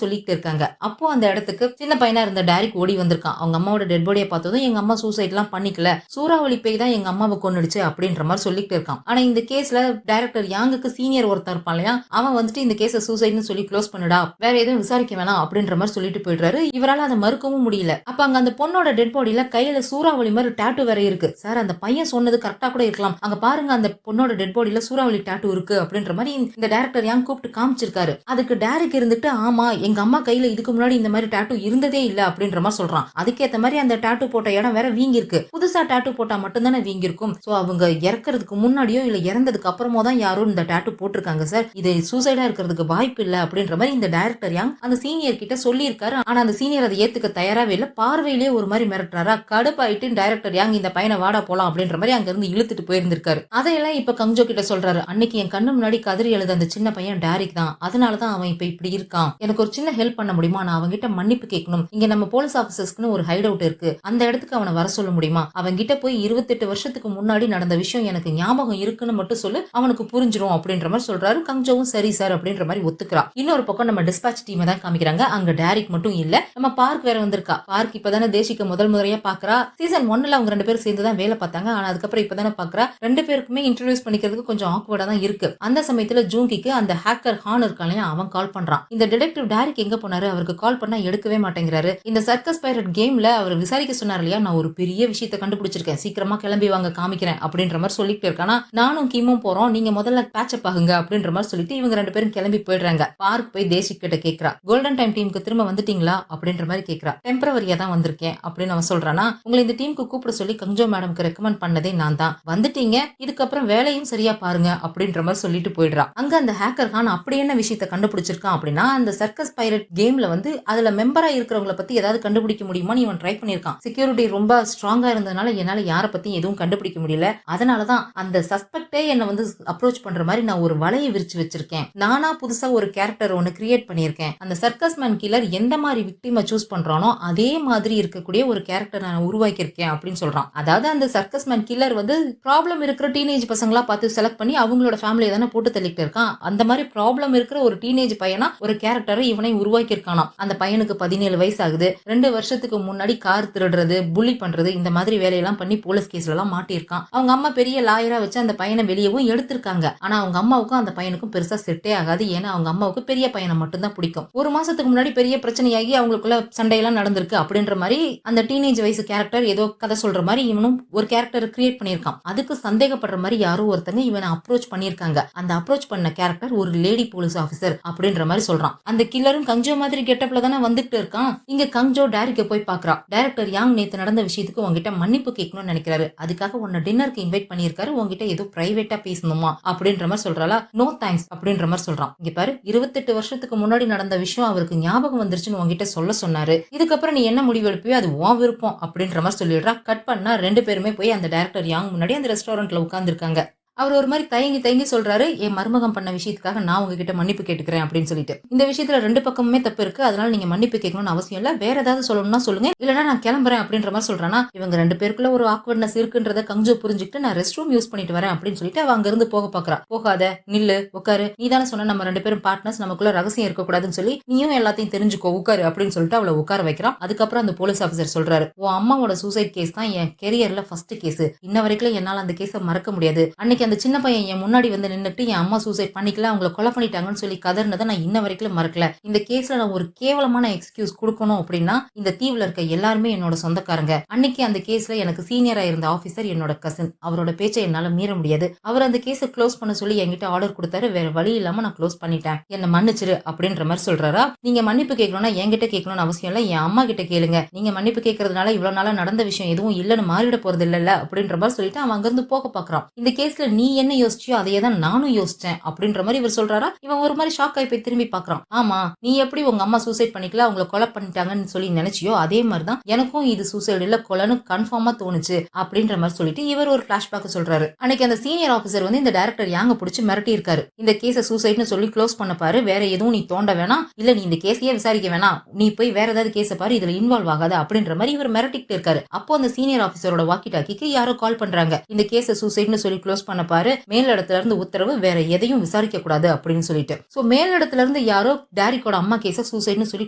சொல்லிட்டு இருக்காங்க. அப்போ அந்த இடத்துக்கு சின்ன பையனா இருந்த டாரிக் ஓடி வந்திருக்கான். அவங்க அம்மாவோட டெட் பாடியை பார்த்ததும் எங்க அம்மா சூசைட் எல்லாம் பண்ணிக்கல, சூறாவளி பேய் தான் எங்க அம்மாவை கொன்னுடுச்சு அப்படின்ற மாதிரி சொல்லிட்டு இருக்கான். ஆனா இந்த கேஸ்ல டைரக்டர் யாங்குக்கு சீனியர் ஒருத்தர் இருப்பான் இல்லையா, அவன் வந்துட்டு இந்த கேஸ சூசைட்னு சொல்லி க்ளோஸ் பண்ணுடா, வேற எதுவும் விசாரிக்க வேணாம் அப்படின்ற மாதிரி சொல்லிட்டு போயிடுறாரு. இவரால அதை மறுக்கவும் முடியல. அப்ப அங்க அந்த பொண்ணோட டெட் பாடியில கையில சூறாவளி மாதிரி டாட்டூ வேற இருக்கு. சார் அந்த பையன் சொன்னது கரெக்டா கூட இருக்கலாம், அங்க பாருங்க அந்த பொண்ணோட டெட் பாடியில சூறாவளி டாட்டூ இருக்கு அப்படின்ற மாதிரி இந்த டைரக்டர் யாங் கூப்பிட்டு காமிச்சிருக்காரு. அதுக்கு டைரக்ட் இருந்துட்டு, ஆமா எங்க அம்மா கையில இதுக்கு முன்னாடி இந்த மாதிரி டாட்டூ இருந்ததே இல்ல அப்படின்ற மாதிரி சொல்றான். அதுக்கேத்த மாதிரி அந்த டாட்டூ போட்ட இடம் வேற வீங்கி இருக்கு. புதுசா டாட்டூ போட்டா மட்டும்தானே வீங்கி இருக்கும். சோ அவங்க இறக்குறதுக்கு முன்னாடியோ இல்ல இறந்ததுக்கு அப்புறமோ தான் யாரும் இந்த டாட்டூ போட்டிருக்காங்க சார், இது சூசைடா இருக்கிறதுக்கு வாய்ப்பு இல்ல அப்படின்ற மாதிரி இந்த டைரக்டர் யாங் அந்த சீனியர் கிட்ட சொல்லியிருக்காரு. ஆனா அந்த சீனியர் அதை ஏத்துக்க தயாராவே இல்ல, பார்வையிலேயே ஒரு மாதிரி மிரட்டுறாரா. கடுப்பாயிட்டு டைரக்டர் யாங் இந்த பையனை வாடா போலாம் அப்படின்ற மாதிரி அங்க இருந்து இழுத்துட்டு போயிருந்திருக்காரு. அதையெல்லாம் இப்ப கங்ஜோ கிட்ட சொல்றாரு, அன்னைக்கு என் கண்ணு முன்னாடி கதறி எழுத அந்த சின்ன பையன் டாரிக் தான், அதனாலதான் அவன் இப்ப இப்படி இருக்கான், எனக்கு ஒரு சின்ன ஹெல்ப் பண்ண முடியுமா, நான் அவன்கிட்ட மன்னிப்பு கேட்கணும், இங்க நம்ம போலீஸ் ஆபீசர்ஸ்க்குன்னு ஒரு ஹைட் அவுட் இருக்கு, அந்த இடத்துக்கு அவனை வர சொல்ல முடியுமா, அவன்கிட்ட போய் 28 வருஷத்துக்கு முன்னாடி நடந்த விஷயம் எனக்கு ஞாபகம் இருக்குன்னு மட்டும் சொல்லு, அவனுக்கு புரிஞ்சிரும் அப்படின்ற மாதிரி சொல்றாரு. கங்ஜோவும் சரி சார் அப்படின்ற மாதிரி ஒத்துக்கிறா. இன்னொரு பக்கம் நம்ம டிஸ்பாச் டீமை தான் காமிக்கிறாங்க. அங்க டாரிக் மட்டும் இல்ல, நம்ம பார்க் வேற வந்திருக்கா. பார்க் இப்பதானே தேசிக்க முதல் முறையா பாக்குறா. சீசன் 1ல அவங்க 2 பேரும் சேர்ந்து தான் வேலை பார்த்தாங்க, ஆனா அதுக்கப்புறம் இப்பதானே பாக்குறா. 2 பேருக்குமே இன்ட்ரோடியூஸ் பண்ணிக்கிறதுக்கு கொஞ்சம் ஆக்வர்டா தான் இருக்கு. அந்த சமயத்துல ஜூங்கிக்கு அந்த ஹேக்கர் ஹான் இருக்கான் இல்லையா, அவன் கால் பண்றான். இந்த டிடெக்டிவ் டாரிக் எங்க போனாரு, அவருக்கு கால் பண்ணா எடுக்கவே மாட்டேங்கிறாரு. இந்த சர்க்கஸ் பைரட் கேம்ல அவர் விசாரிக்க சொன்னார் இல்லையா, நான் ஒரு பெரிய விஷயத்தை கண்டுபிடிச்சிருக்கேன், சீக்கிரமா கிளம்பி வாங்க காமிக்கிறேன் அப்படின்ற மாதிரி சொல்லிட்டு இருக்கானா. நானும் கிமும் போறோம், நீங்க முதல்ல பேட்சப் ஆகுங்க அப்படின்ற மாதிரி சொல்லிட்டு இவங்க 2 பேரும் கிளம்பி போயிடுறாங்க. பார்க் போய் தேசிக் கிட்ட கேக்குறா, கோல்டன் டைம் டீமுக்கு திரும்ப வந்துட்டீங்களா அப்படின்ற மாதிரி கேக்குறா. டெம்பரவரியா தான் வந்திருக்கேன் அப்படின்னு அவன் சொல்றானா. உங்களை இந்த டீமுக்கு கூப்பிட சொல்லி கங்ஜோ மேடம்க்கு ரெக்கமெண்ட் பண்ணதே நான் தான், வந்துட்டீங்க, இதுக்கப்புறம் வேலையும் சரியா பாருங்க அப்படின்ற மாதிரி சொல்லிட்டு போயிடுறா. அங்க அந்த ஹேக்கர் கான் அப்படி என்ன விஷயத்தை கண்டுபிடிச்சிருக்கான் அப்படின்னா, அந்த சர்க்கஸ் பைரட் கேம்ல வந்து அதுல மெம்பரா இருக்கிறவங்கள பத்தி ஏதாவது கண்டுபிடிக்க முடியுமான்னு இவன் ட்ரை பண்ணிருக்கான். செக்யூரிட்டி ரொம்ப ஸ்ட்ராங்கா இருந்ததுனால என்னால யார பத்தி எதுவும் கண்டுபிடிக்க முடியல. அதனாலதான் அந்த சஸ்பெக்டே என்ன வந்து அப்ரோச் பண்ற மாதிரி நான் ஒரு வலையை விரிச்சு வச்சிருக்கேன். நானா புதுசா ஒரு கேரக்டர் ஒன்னு கிரியேட் பண்ணிருக்கேன். அந்த சர்க்கஸ் மேன் கில்லர் எந்த மாதிரி விக்டிமை சூஸ் பண்றானோ அதே மாதிரி இருக்கக்கூடிய ஒரு கேரக்டர் நான் உருவாக்கியிருக்கேன் அப்படின்னு சொல்றான். அதாவது அந்த சர்க்கஸ் மேன் கில்லர் வந்து ப்ராப்ளம் இருக்கிற டீனேஜ் பசங்களா பார்த்து செலக்ட் பண்ணி அவங்களோட ஃபேமிலியை தானே போட்டு தள்ளிட்டு இருக்கான். அந்த மாதிரி ப்ராப்ளம் இருக்கிற ஒரு டீனேஜ் பையனா ஒரு கேரக்டரை இவனை உருவாக்கி இருக்கானா. அந்த பையனுக்கு 17 வயசு ஆகுது. 2 வருஷத்துக்கு முன்னாடி கார் திருடுறது, புள்ளி பண்றது, இந்த மாதிரி வேலையெல்லாம் பண்ணி போலீஸ் கேஸ்ல எல்லாம் மாட்டியிருக்கான். அவங்க அம்மா பெரிய லாயரா வச்சு அந்த பையனை வெளியவும் எடுத்திருக்காங்க. ஆனா அவங்க அம்மாவுக்கும் அந்த பையனுக்கும் பெருசா செட்டே ஆகாது. ஏன்னா அவங்க அம்மாவுக்கு பெரிய பையனை மட்டும் தான் பிடிக்கும். ஒரு மாசத்துக்கு முன்னாடி பெரிய பிரச்சனையாகி அவங்களுக்குள்ள சண்டையெல்லாம் நடந்திருக்கு அப்படின்ற மாதிரி அந்த டீனேஜ் வயசு கேரக்டர் ஏதோ கதை சொல்ற மாதிரி இவனும் ஒரு கேரக்டர் கிரியேட் பண்ணியிருக்கான். அதுக்கு சந்தேகப்படுற மாதிரி யாரோ ஒருத்தங்க இவனை அப்ரோச் பண்ணியிருக்காங்க. அந்த அப்ரோச் பண்ண கேரக்டர் ஒரு லேடி போலீஸ் ஆபீசர் அப்படின்ற மாதிரி சொல்றான். அந்த கில்லரும் கஞ்சோ மாதிரி கெட்டப்ல தானே வந்துட்டு இருக்கான். இங்க கஞ்சோ டைரக்ட போய் பாக்குறா. டைரக்டர் யாங் நேத்து நடந்த விஷயத்துக்கு உங்ககிட்ட மன்னிப்பு கேட்கணும்னு நினைக்கிறாரு. அதுக்காக உன்னை டின்னருக்கு இன்வைட் பண்ணியிருக்காரு. உங்ககிட்ட ஏதோ பிரைவேட்டா பேசணுமா அப்படின்ற மாதிரி சொல்றாளா. நோ தேங்க்ஸ் அப்படின்ற மாதிரி சொல்றான். இங்க பாரு, 28 வருஷத்துக்கு முன்னாடி நடந்த விஷயம் அவருக்கு ஞாபகம் வந்துருச்சுன்னு உங்ககிட்ட சொல்ல சொன்னாரு. இதுக்கப்புறம் நீ என்ன முடிவு எடுப்பியோ அது உன் விருப்பம் அப்படின்ற மாதிரி சொல்லிடுறா. கட் பண்ணா 2 பேருமே போய் அந்த டைரக்டர் யாங் முன்னாடி அந்த ரெஸ்டாரண்ட்ல உட்கார்ந்து இருக்காங்க. அவர் ஒரு மாதிரி தயங்கி தயங்கி சொல்றாரு, என் மருமகம் பண்ண விஷயத்துக்காக நான் உங்ககிட்ட மன்னிப்பு கேட்டுக்கிறேன் அப்படின்னு சொல்லிட்டு. இந்த விஷயத்துல 2 பக்கமுமே தப்பு இருக்கு. அதனால நீங்க மன்னிப்பு கேட்கணும்னு அவசியம் இல்ல. வேற ஏதாவது சொல்லணும்னா சொல்லுங்க, இல்லனா நான் கிளம்புறேன் அப்படின்ற மாதிரி சொல்றானா. இவங்க 2 பேருக்குள்ள ஒரு ஆக்வர்ட்னஸ் இருக்குன்றத கஞ்சோ புரிஞ்சுக்கிட்டு நான் ரெஸ்ட் ரூம் யூஸ் பண்ணிட்டு வரேன் அப்படின்னு சொல்லிட்டு அவ அங்க இருந்து போக பாக்குறா. போகாத, நில்லு, உட்காரு. நீ தானே சொன்ன நம்ம 2 பேரும் பார்ட்னர்ஸ், நமக்குள்ள ரகசியம் இருக்கக்கூடாதுன்னு சொல்லி நீயும் எல்லாத்தையும் தெரிஞ்சுக்கோ, உட்காரு அப்படின்னு சொல்லிட்டு அவளை உட்கார வைக்கிறான். அதுக்கப்புறம் அந்த போலீஸ் ஆபீசர் சொல்றாரு, உன் அம்மாவோட சூசைட் கேஸ் தான் என் கெரியர்ல ஃபர்ஸ்ட் கேஸ். இன்ன வரைக்கும் என்னால அந்த கேஸை மறக்க முடியாது. அன்னைக்கு அந்த சின்ன பையன் முன்னாடி வந்து நின்னுட்டு என் அம்மா சூசைட் பண்ணிக்கல, அவங்களை கொலை பண்ணிட்டாங்கன்னு சொல்லி கதர்னதை நான் இன்ன வரைக்கும் மறக்கல. இந்த கேஸ்ல நான் ஒரு கேவலமான எக்ஸ்கியூஸ் கொடுக்கணும் அப்படின்னா இந்த தீவுல இருக்க எல்லாருமே என்னோட சொந்தக்காரங்க. அன்னைக்கு அந்த கேஸ்ல எனக்கு சீனியரா இருந்த ஆபீசர் என்னோட கசின். அவரோட பேச்சை என்னால மீற முடியாது. அவர் அந்த கேஸை க்ளோஸ் பண்ண சொல்லி என்கிட்ட ஆர்டர் கொடுத்தாரு. வேற வழி இல்லாம நான் க்ளோஸ் பண்ணிட்டேன். என்ன மன்னிச்சிரு அப்படின்ற மாதிரி சொல்றாரா. நீங்க மன்னிப்பு கேட்கணும்னா என்கிட்ட கேட்கணும்னு அவசியம் இல்ல, என் அம்மா கிட்ட கேளுங்க. நீங்க மன்னிப்பு கேட்கறதுனால இவ்வளவு நாளா நடந்த விஷயம் எதுவும் இல்லன்னு மாறிட போறது இல்ல அப்படின்ற மாதிரி சொல்லிட்டு அவன் அங்கிருந்து போக பாக்குறான். இந்த கேஸ்ல நீ என்ன யோசிச்சியோ அதையே தான் நானும் யோசிச்சேன் அப்படின்ற மாதிரி இவர் சொல்றாரா. இவன் ஒரு மாதிரி ஷாக் ஆகி போய் திரும்பி பாக்குறான். ஆமா, நீ எப்படி உங்க அம்மா சூசைட் பண்ணிக்கல, அவங்கள கொலை பண்ணிட்டாங்கன்னு சொல்லி நினைச்சியோ அதே மாதிரிதான் எனக்கும் இது சூசைட் இல்ல கொலைன்னு கன்ஃபார்மா தோணுச்சு அப்படின்ற மாதிரி சொல்லிட்டு இவர் ஒரு பிளாஷ்பேக் சொல்றாரு. அன்னைக்கு அந்த சீனியர் ஆபீசர் வந்து இந்த டைரக்டர் யாங்க பிடிச்சி மிரட்டி இருக்காரு. இந்த கேஸை சூசைட்னு சொல்லி க்ளோஸ் பண்ண பாரு, வேற எதுவும் நீ தோண்ட வேணாம், இல்ல நீ இந்த கேஸையே விசாரிக்க வேணாம், நீ போய் வேற ஏதாவது கேஸ பாரு, இதுல இன்வால்வ் ஆகாத அப்படின்ற மாதிரி இவர் மிரட்டிட்டு இருக்காரு. அப்போ அந்த சீனியர் ஆபீசரோட வாக்கி டாக்கிக்கு யாரோ கால் பண்றாங்க. இந்த கேஸை சூசைட்னு சொல்லி க்ளோஸ் பண்ண பாரு, மேல் இடத்துல இருந்து உத்தரவு, வேற எதையும் விசாரிக்க கூடாது அப்படின்னு சொல்லிட்டு. சோ மேல் இடத்துல இருந்து யாரோ டாரிக்கோட அம்மா கேஸ சூசைட்னு சொல்லி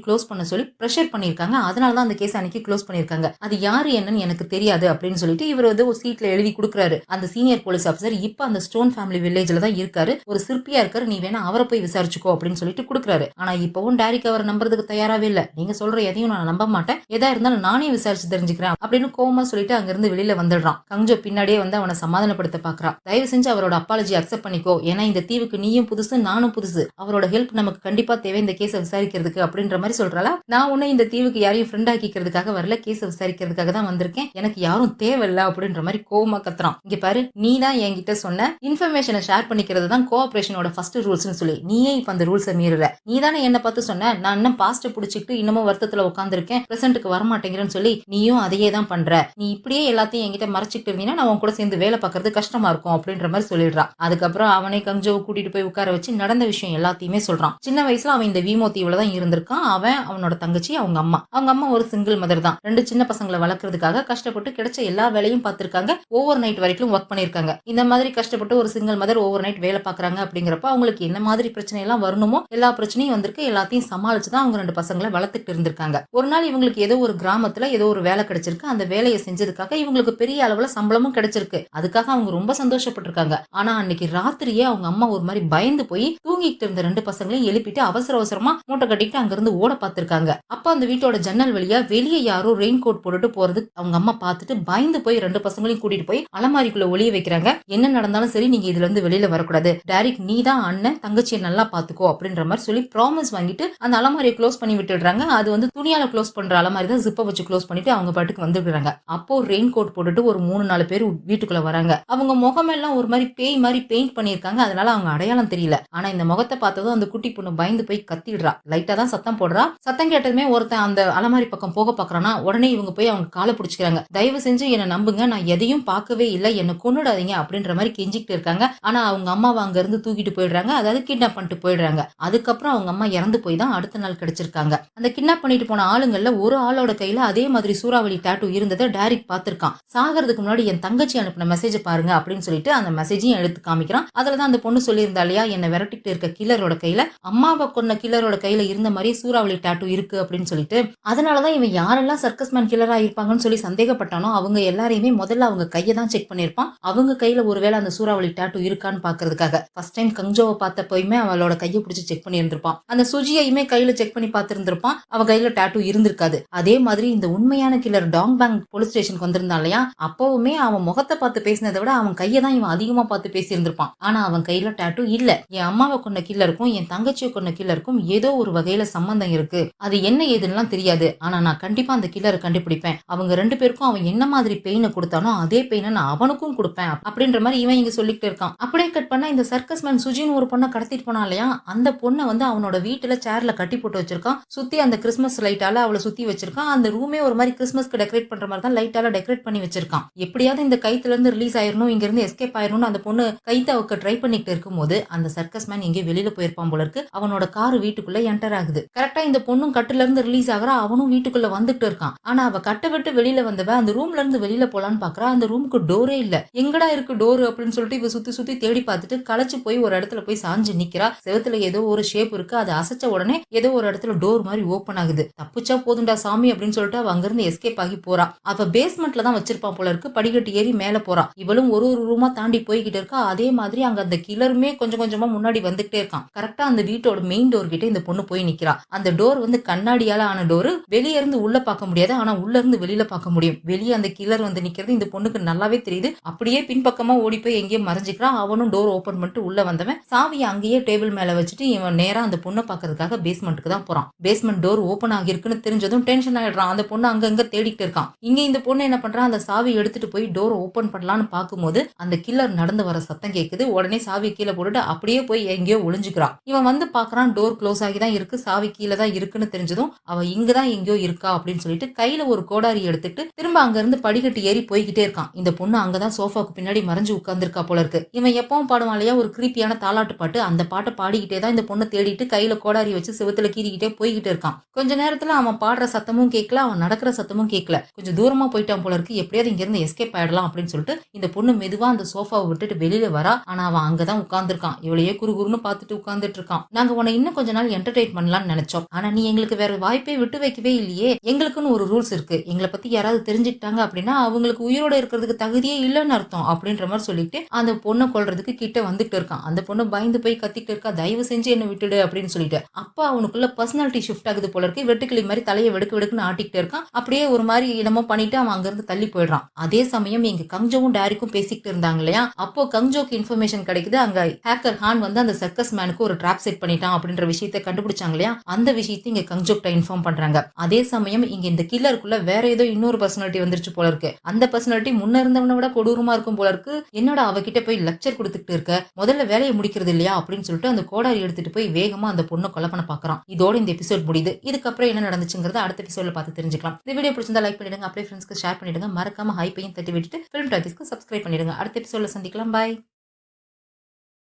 க்ளோஸ் பண்ண சொல்லி பிரஷர் பண்ணிருக்காங்க. அதனாலதான் அந்த கேஸ் அன்னைக்கு க்ளோஸ் பண்ணிருக்காங்க. அது யாரு என்னன்னு எனக்கு தெரியாது அப்படின்னு சொல்லிட்டு இவர் வந்து ஒரு சீட்ல எழுதி கொடுக்குறாரு. அந்த சீனியர் போலீஸ் ஆபீசர் இப்ப அந்த ஸ்டோன் ஃபேமிலி வில்லேஜ்ல தான் இருக்காரு. ஒரு சிற்பியா இருக்காரு, நீ வேணா அவரை போய் விசாரிச்சுக்கோ அப்படின்னு சொல்லிட்டு கொடுக்குறாரு. ஆனா இப்பவும் டாரிக் அவரை நம்புறதுக்கு தயாராவே இல்ல. நீங்க சொல்ற எதையும் நான் நம்ப மாட்டேன், எதா இருந்தாலும் நானே விசாரிச்சு தெரிஞ்சுக்கிறேன் அப்படின்னு கோவமா சொல்லிட்டு அங்க இருந்து வெளியில வந்துடுறான். கஞ்சோ பின்னாடியே வந்து அவனை சமாதானப்படுத்த பாக்குறான். தயவு செஞ்சு அவரோட அப்பாலஜி அக்செப்ட் பண்ணிக்கோ, ஏன்னா இந்த தீவுக்கு நீயும் புதுசு நானும் புதுசு, அவரோட ஹெல்ப் நமக்கு கண்டிப்பா தேவை இந்த கேஸை விசாரிக்கிறதுக்கு அப்படின்ற மாதிரி சொல்றாளா. நான் ஒண்ணு இந்த தீவுக்கு யாரையும் ஃப்ரெண்ட் ஆக்கிக்கிறதுக்காக வரல, கேஸை விசாரிக்கிறதுக்காக தான் வந்திருக்கேன், எனக்கு யாரும் தேவையில்ல அப்படின்ற மாதிரி கோவமா கத்துறான். இங்க பாரு, நீ தான் என்கிட்ட சொன்ன இன்ஃபர்மேஷனை ஷேர் பண்ணிக்கிறது தான் கோஆபரேஷனோட ஃபர்ஸ்ட் ரூல்ஸ்னு சொல்லி, நீயே இப்ப அந்த ரூல்ஸை மீறுற. நீ தானே என்ன பார்த்து சொன்ன நான் இன்னும் பாஸ்ட புடிச்சிட்டு இன்னமும் வருத்தத்துல உட்காந்துருக்கேன், பிரசன்ட்டுக்கு வரமாட்டேங்கிறேன்னு சொல்லி, நீயும் அதையே தான் பண்ற. நீ இப்படியே எல்லாத்தையும் என்கிட்ட மறைச்சிட்டு இருந்தீங்கன்னா நான் உன் கூட சேர்ந்து வேலை பார்க்கறது கஷ்டமா இருக்கும் அப்படின்ற மாதிரி சொல்லிடுறான். அதுக்கப்புறம் அவனை கஞ்சோ கூட்டிட்டு போய் உட்கார வச்சு நடந்த விஷயம் எல்லாத்தையுமே சொல்றான். சின்ன வயசுல அவன் இந்த வீமோ தீவுல தான் இருந்திருக்கான். அவனோட தங்கச்சி, அவங்க அம்மா ஒரு சிங்கிள் மதர் தான். 2 சின்ன பசங்களை வளர்க்கறதுக்காக கஷ்டப்பட்டு கிடைச்ச எல்லா வேலையும் பார்த்திருக்காங்க. ஓவர் நைட் வரைக்கும் ஒர்க் பண்ணிருக்காங்க. இந்த மாதிரி கஷ்டப்பட்டு ஒரு சிங்கிள் மதர் ஓவர் நைட் வேலை பாக்குறாங்க அப்படிங்கிறப்ப அவங்களுக்கு என்ன மாதிரி பிரச்சனை எல்லாம் வரணுமோ எல்லா பிரச்சனையும் வந்திருக்கு. எல்லாத்தையும் சமாளிச்சுதான் அவங்க 2 பசங்களை வளர்த்துட்டு இருந்திருக்காங்க. ஒரு நாள் இவங்களுக்கு ஏதோ ஒரு கிராமத்துல ஏதோ ஒரு வேலை கிடைச்சிருக்கு. அந்த வேலையை செஞ்சதுக்காக இவங்களுக்கு பெரிய அளவுல சம்பளமும் கிடைச்சிருக்கு. அதுக்காக அவங்க ரொம்ப சந்தோஷப்பட்டிருக்காங்க. ஆனா அன்னைக்கு ராத்திரியே அவங்க அம்மா ஒரு மாதிரி பயந்து போய் தூங்கிட்டு இருந்த 2 பசங்களையும் எழுப்பிட்டு அவசர அவசரமா மூட்டை கட்டிட்டு அங்கிருந்து ஓட பார்த்திருக்காங்க. அப்ப அந்த வீட்டோட ஜன்னல் வழியா வெளியே யாரோ ரெயின் கோட் போட்டுட்டு போறது அவங்க அம்மா பார்த்துட்டு பயந்து போய் 2 பசங்களையும் கூட்டிட்டு போய் அலமாரிக்குள்ள ஒளிய வைக்கிறாங்க. என்ன நடந்தாலும் சரி நீங்க இதுல இருந்து வெளியில வரக்கூடாது, டைரக்ட் நீ தான் அண்ணன் தங்கச்சியை நல்லா பாத்துக்கோ அப்படின்ற மாதிரி சொல்லி ப்ராமிஸ் வாங்கிட்டு அந்த அலமாரியை க்ளோஸ் பண்ணி விட்டுடுறாங்க. அது வந்து துணியால க்ளோஸ் பண்ற அலமாரி தான், ஜிப்பை வச்சு க்ளோஸ் பண்ணிட்டு அவங்க பாட்டுக்கு வந்துடுறாங்க. அப்போ ரெயின் கோட் போட்டுட்டு ஒரு 3-4 பேர் வீட்டுக்குள்ள வராங்க. அவங்க முகமெல்லாம் முகத்தெல்லாம் ஒரு மாதிரி பேய் மாதிரி பெயிண்ட் பண்ணியிருக்காங்க. அதனால அவங்க அடையாளம் தெரியல. ஆனா இந்த முகத்தை பார்த்ததும் அந்த குட்டி பொண்ணு பயந்து போய் கத்திடுறா. லைட்டா தான் சத்தம் போடுறா. சத்தம் கேட்டதுமே ஒருத்தன் அந்த அலமாரி பக்கம் போக பாக்குறானா, உடனே இவங்க போய் அவங்க காலை பிடிச்சிக்கிறாங்க. தயவு செஞ்சு என்ன நம்புங்க, நான் எதையும் பார்க்கவே இல்லை, என்ன கொன்னுடாதீங்க அப்படின்ற மாதிரி கெஞ்சிக்கிட்டு இருக்காங்க. ஆனா அவங்க அம்மாவை அங்க இருந்து தூக்கிட்டு போயிடுறாங்க. அதாவது கிட்னாப் பண்ணிட்டு போயிடுறாங்க. அதுக்கப்புறம் அவங்க அம்மா இறந்து போய் தான் அடுத்த நாள் கிடைச்சிருக்காங்க. அந்த கிட்னாப் பண்ணிட்டு போன ஆளுங்கள்ல ஒரு ஆளோட கையில அதே மாதிரி சூறாவளி டாட்டூ இருந்ததை டைரக்ட் பார்த்திருக்கான். சாகிறதுக்கு முன்னாடி என் தங்கச்சி அனுப்பின மெசேஜ் பாருங்க அப்படின்னு சொல்லிட்டு அந்த மெசேஜையும் எடுத்து காமிக்கிறான். அதுலதான் அந்த பொண்ணு சொல்லியிருந்தா இல்லையா, என்ன விரட்டிட்டு இருக்க கில்லரோட கையில அம்மாவை கொன்ன கில்லரோட கையில இருந்த மாதிரி சூறாவளி டாட்டூ இருக்கு அப்படின்னு சொல்லிட்டு, அதனாலதான் இவன் யாரெல்லாம் சர்க்கஸ் மேன் கில்லரா இருப்பாங்கன்னு சொல்லி சந்தேகப்பட்டானோ அவங்க எல்லாரையுமே முதல்ல அவங்க கையை தான் செக் பண்ணிருப்பான். அவங்க கையில ஒருவேளை அந்த சூறாவளி டாட்டூ இருக்கான்னு பாக்குறதுக்காக. ஃபர்ஸ்ட் டைம் கங்ஜோவை பார்த்தப்பயுமே அவளோட கையை பிடிச்சி செக் பண்ணி இருந்திருப்பான். அந்த சுஜியையுமே கையில செக் பண்ணி பார்த்திருந்திருப்பான். அவ கையில டாட்டூ இருந்திருக்காது. அதே மாதிரி இந்த உண்மையான கில்லர் டாங் பேங் போலீஸ் ஸ்டேஷனுக்கு வந்திருந்தான் இல்லையா, அப்பவுமே அவன் முகத்தை பார்த்து பேசினதை விட அவன் கையை தான் இவன் அதிகமா பார்த்து பேசி இருந்திருப்பான். ஆனா அவன் கையில டாட்டூ இல்ல. என் அம்மாவை கொண்ட கில்லருக்கும் என் தங்கச்சியை கொண்ட கில்லருக்கும் ஏதோ ஒரு வகையில சம்பந்தம் இருக்கு. அது என்ன ஏதுன்னு தெரியாது. ஆனா நான் கண்டிப்பா அந்த கில்லரை கண்டுபிடிப்பேன். அவங்க ரெண்டு பேருக்கும் அவன் என்ன மாதிரி பெயினை கொடுத்தானோ அதே பெயினை நான் அவனுக்கும் கொடுப்பேன் அப்படின்ற மாதிரி இவன் இங்க சொல்லிட்டு இருக்கான். அப்படியே கட் பண்ணா இந்த சர்க்கஸ் மேன் சுஜின்னு ஒரு பொண்ணை கடத்திட்டு போனா இல்லையா, அந்த பொண்ணை வந்து அவனோட வீட்டுல சேர்ல கட்டி போட்டு வச்சிருக்கான். சுத்தி அந்த கிறிஸ்மஸ் லைட்டால அவளை சுத்தி வச்சிருக்கான். அந்த ரூமே ஒரு மாதிரி கிறிஸ்மஸ்க்கு டெக்கரேட் பண்ற மாதிரி தான் லைட்டால டெக்கரேட் பண்ணி வச்சிருக்கான். எப்படியாவது இந்த கைத்துல இருந்து ரிலீஸ் ஆயிரணும், இங்க இருந்து எஸ்கேப் ஆயிரணும்னு அந்த பொண்ணு கைத்தை அவக்க ட்ரை பண்ணிட்டு இருக்கும்போது அந்த சர்க்கஸ் மேன் எங்கே வெளியில போயிருப்பான் போல இருக்கு. அவனோட கார் வீட்டுக்குள்ள என்டர் ஆகுது. கரெக்டா இந்த பொண்ணும் கட்டுல இருந்து ரிலீஸ் ஆகுறா. அவனும் வீட்டுக்குள்ள வந்துட்டு இருக்கான். ஆனா அவ கட்டை விட்டு வெளியில வந்தவ அந்த ரூம்ல இருந்து வெளியில போலான்னு பாக்குறா. அந்த ரூமுக்கு டோரே இல்ல. எங்கடா இருக்கு டோர் அப்படின்னு சொல்லிட்டு இவ சுத்தி சுத்தி தேடி பார்த்துட்டு களைச்சு போய் ஒரு இடத்துல போய் சாஞ்சு நிக்கிறா. செவத்துல ஏதோ ஒரு ஷேப் இருக்கு. அது அசைச்ச உடனே ஏதோ ஒரு இடத்துல டோர் மாதிரி ஓபன் ஆகுது. தப்பிச்சா போதுண்டா சாமி அப்படின்னு சொல்லிட்டு அவ அங்கிருந்து எஸ்கேப் ஆகி போறா. அவ பேஸ்மெண்ட்ல தான் வச்சிருப்பான் போல இருக்கு. படிக்கட்டு ஏறி மேல போறா. இவளும் ஒரு ஒரு ரூமா தாண்டி போய்கிட்டு இருக்கா. அதே மாதிரி அங்க அந்த கில்லருமே கொஞ்சம் கொஞ்சமா முன்னாடி வந்துகிட்டே இருக்கான். கரெக்டா அந்த வீட்டோட மெயின் டோர் கிட்ட இந்த பொண்ணு போய் நிக்கிறா. அந்த டோர் வந்து கண்ணாடியால ஆன டோர். வெளியே இருந்து உள்ள பார்க்க முடியாது. ஆனா உள்ள இருந்து வெளியில பார்க்க முடியும். வெளியே அந்த கில்லர் வந்து நிக்கிறது இந்த பொண்ணுக்கு நல்லாவே தெரியுது. அப்படியே பின்பக்கமா ஓடி போய் எங்கேயும் மறைஞ்சிக்கிறான். அவனும் டோர் ஓபன் பண்ணிட்டு உள்ள வந்தவன் சாவியை அங்கேயே டேபிள் மேல வச்சுட்டு இவன் நேரா அந்த பொண்ணை பாக்குறதுக்காக பேஸ்மெண்ட்டுக்கு தான் போறான். பேஸ்மெண்ட் டோர் ஓபன் ஆகிருக்குன்னு தெரிஞ்சதும் டென்ஷன் ஆயிடுறான். அந்த பொண்ணு அங்கங்க தேடிட்டு இருக்கான். இங்க இந்த பொண்ணு என்ன பண்றான், அந்த சாவி எடுத்துட்டு போய் டோர் ஓபன் பண்ணலான்னு பாக்கும்போது அந்த கில்லர் நடந்து வர சத்தம் கேக்குது. உடனே சாவி கீழே போட்டுட்டு அப்படியே போய் எங்கேயோ ஒளிஞ்சுக்கிறான். இவன் வந்து பாக்குறான் டோர் க்ளோஸ் ஆகி தான் இருக்கு. சாவி கீழே தான் இருக்குன்னு தெரிஞ்சதும் அவ இங்கதான் எங்கேயோ இருக்கா அப்படின்னு சொல்லிட்டு கையில ஒரு கோடாரி எடுத்துட்டு திரும்ப அங்க இருந்து படிக்கட்டு ஏறி போய்கிட்டே இருக்கான். இந்த பொண்ணு அங்கதான் சோஃபாக்கு பின்னாடி மறைஞ்சு உட்கார்ந்துருக்கா போல இருக்கு. இவன் எப்பவும் பாடுவான் இல்லையா ஒரு கிரீப்பியான தாலாட்டு பாட்டு, அந்த பாட்டை பாடிக்கிட்டே தான் இந்த பொண்ணு தேடிட்டு கையில கோடாரி வச்சு செவுத்துல கீறிக்கிட்டே போய்கிட்டே இருக்கான். கொஞ்ச நேரத்துல அவன் பாடுற சத்தமும் கேட்கல, அவன் நடக்கிற சத்தமும் கேட்கல. கொஞ்சம் தூரமா போயிட்டான் போல இருக்கு. எப்படியாவது இங்க இருந்து எஸ்கேப் ஆயிடலாம் அப்படின்னு சொல்லிட்டு இந்த பொண்ணு மெதுவா அந்த சோஃபாவை விட்டுட்டு வெளியில வரா. ஆனா அவன் அங்கதான் உட்கார்ந்துருக்கான். இவளையே குறுகுறுன்னு பார்த்துட்டு உட்கார்ந்துட்டு இருக்கான். நாங்க உன்னை இன்னும் கொஞ்ச நாள் என்டர்டெயின் பண்ணலாம்னு நினைச்சோம். ஆனா நீ எங்களுக்கு வேற வாய்ப்பே விட்டு வைக்கவே இல்லையே. எங்களுக்குன்னு ஒரு ரூல்ஸ் இருக்கு. எங்களை பத்தி யாராவது தெரிஞ்சுக்கிட்டாங்க அப்படின்னா அவங்களுக்கு உயிரோட இருக்கிறதுக்கு தகுதியே இல்லைன்னு அர்த்தம் அப்படின்ற மாதிரி சொல்லிட்டு அந்த பொண்ணை கொல்றதுக்கு கிட்ட வந்துட்டு இருக்கான். அந்த பொண்ணு பயந்து போய் கத்திட்டு இருக்கா. தயவு செஞ்சு என்ன விட்டுடு அப்படின்னு சொல்லிட்டு. அப்ப அவனுக்குள்ள பர்சனாலிட்டி ஷிஃப்ட் ஆகுது போல இருக்கு. வெட்டுக்கிளி மாதிரி தலையை வெடுக்கு வெடுக்குன்னு ஆட்டிக்கிட்டு இருக்கான். அப்படியே ஒரு மாதிரி என்னமோ பண்ணிட்டு அவன் அங்க இருந்து தள்ளி போயிடுறான். அதே சமயம் இங்க கங்ஜோவும் டாரிக்கும் பேசிக்கிட்டு இருந்தாங்க இல்லையா, அப்போ கங்ஜோக்கு இன்ஃபர்மேஷன் கிடைக்குது. அங்க ஹேக்கர் ஹான் வந்து அந்த சர்க்கஸ் மேனுக்கு ஒரு ட்ராப் செட் பண்ணிட்டான் அப்படின்ற விஷயத்தை கண்டுபிடிச்சாங்க இல்லையா, அந்த விஷயத்தை இங்க கங்ஜோக்ட இன்ஃபார்ம் பண்றாங்க. அதே சமயம் இங்க இந்த கில்லருக்குள்ள வேற ஏதோ இன்னொரு பர்சனாலிட்டி வந்துருச்சு போல இருக்கு. அந்த பர்சனாலிட்டி முன்ன இருந்தவனை விட கொடூரமா இருக்கும் போல இருக்கு. என்னோட அவகிட்ட போய் லெக்சர் கொடுத்துட்டு இருக்க, முதல்ல வேலையை முடிக்கிறது இல்லையா அப்படின்னு சொல்லிட்டு அந்த கோடாரி எடுத்துட்டு போய் வேகமா அந்த பொண்ணை கொலை பண்ண பாக்குறான். இதோட இந்த எபிசோட் முடியுது. இதுக்கப்புறம் என்ன நடந்துச்சுங்கிறத அடுத்த எபிசோட்ல பார்த்து தெரிஞ்சுக்கலாம். இந்த வீடியோ பிடிச்சிருந்தா லைக் பண்ணிடுங்க, அப்படியே ஃப்ரெண்ட்ஸ்க்கு ஷேர் பண்ணிடுங்க. மறக்காம ஹைப்பையும் தட்டி விட்டுட்டு ஃபிலிம் டாக்கிஸ்க்கு சப்ஸ்கிரைப் பண்ணிடுங்க. அடுத்த எபிசோட்ல சந்திக்கலாம். பாய்.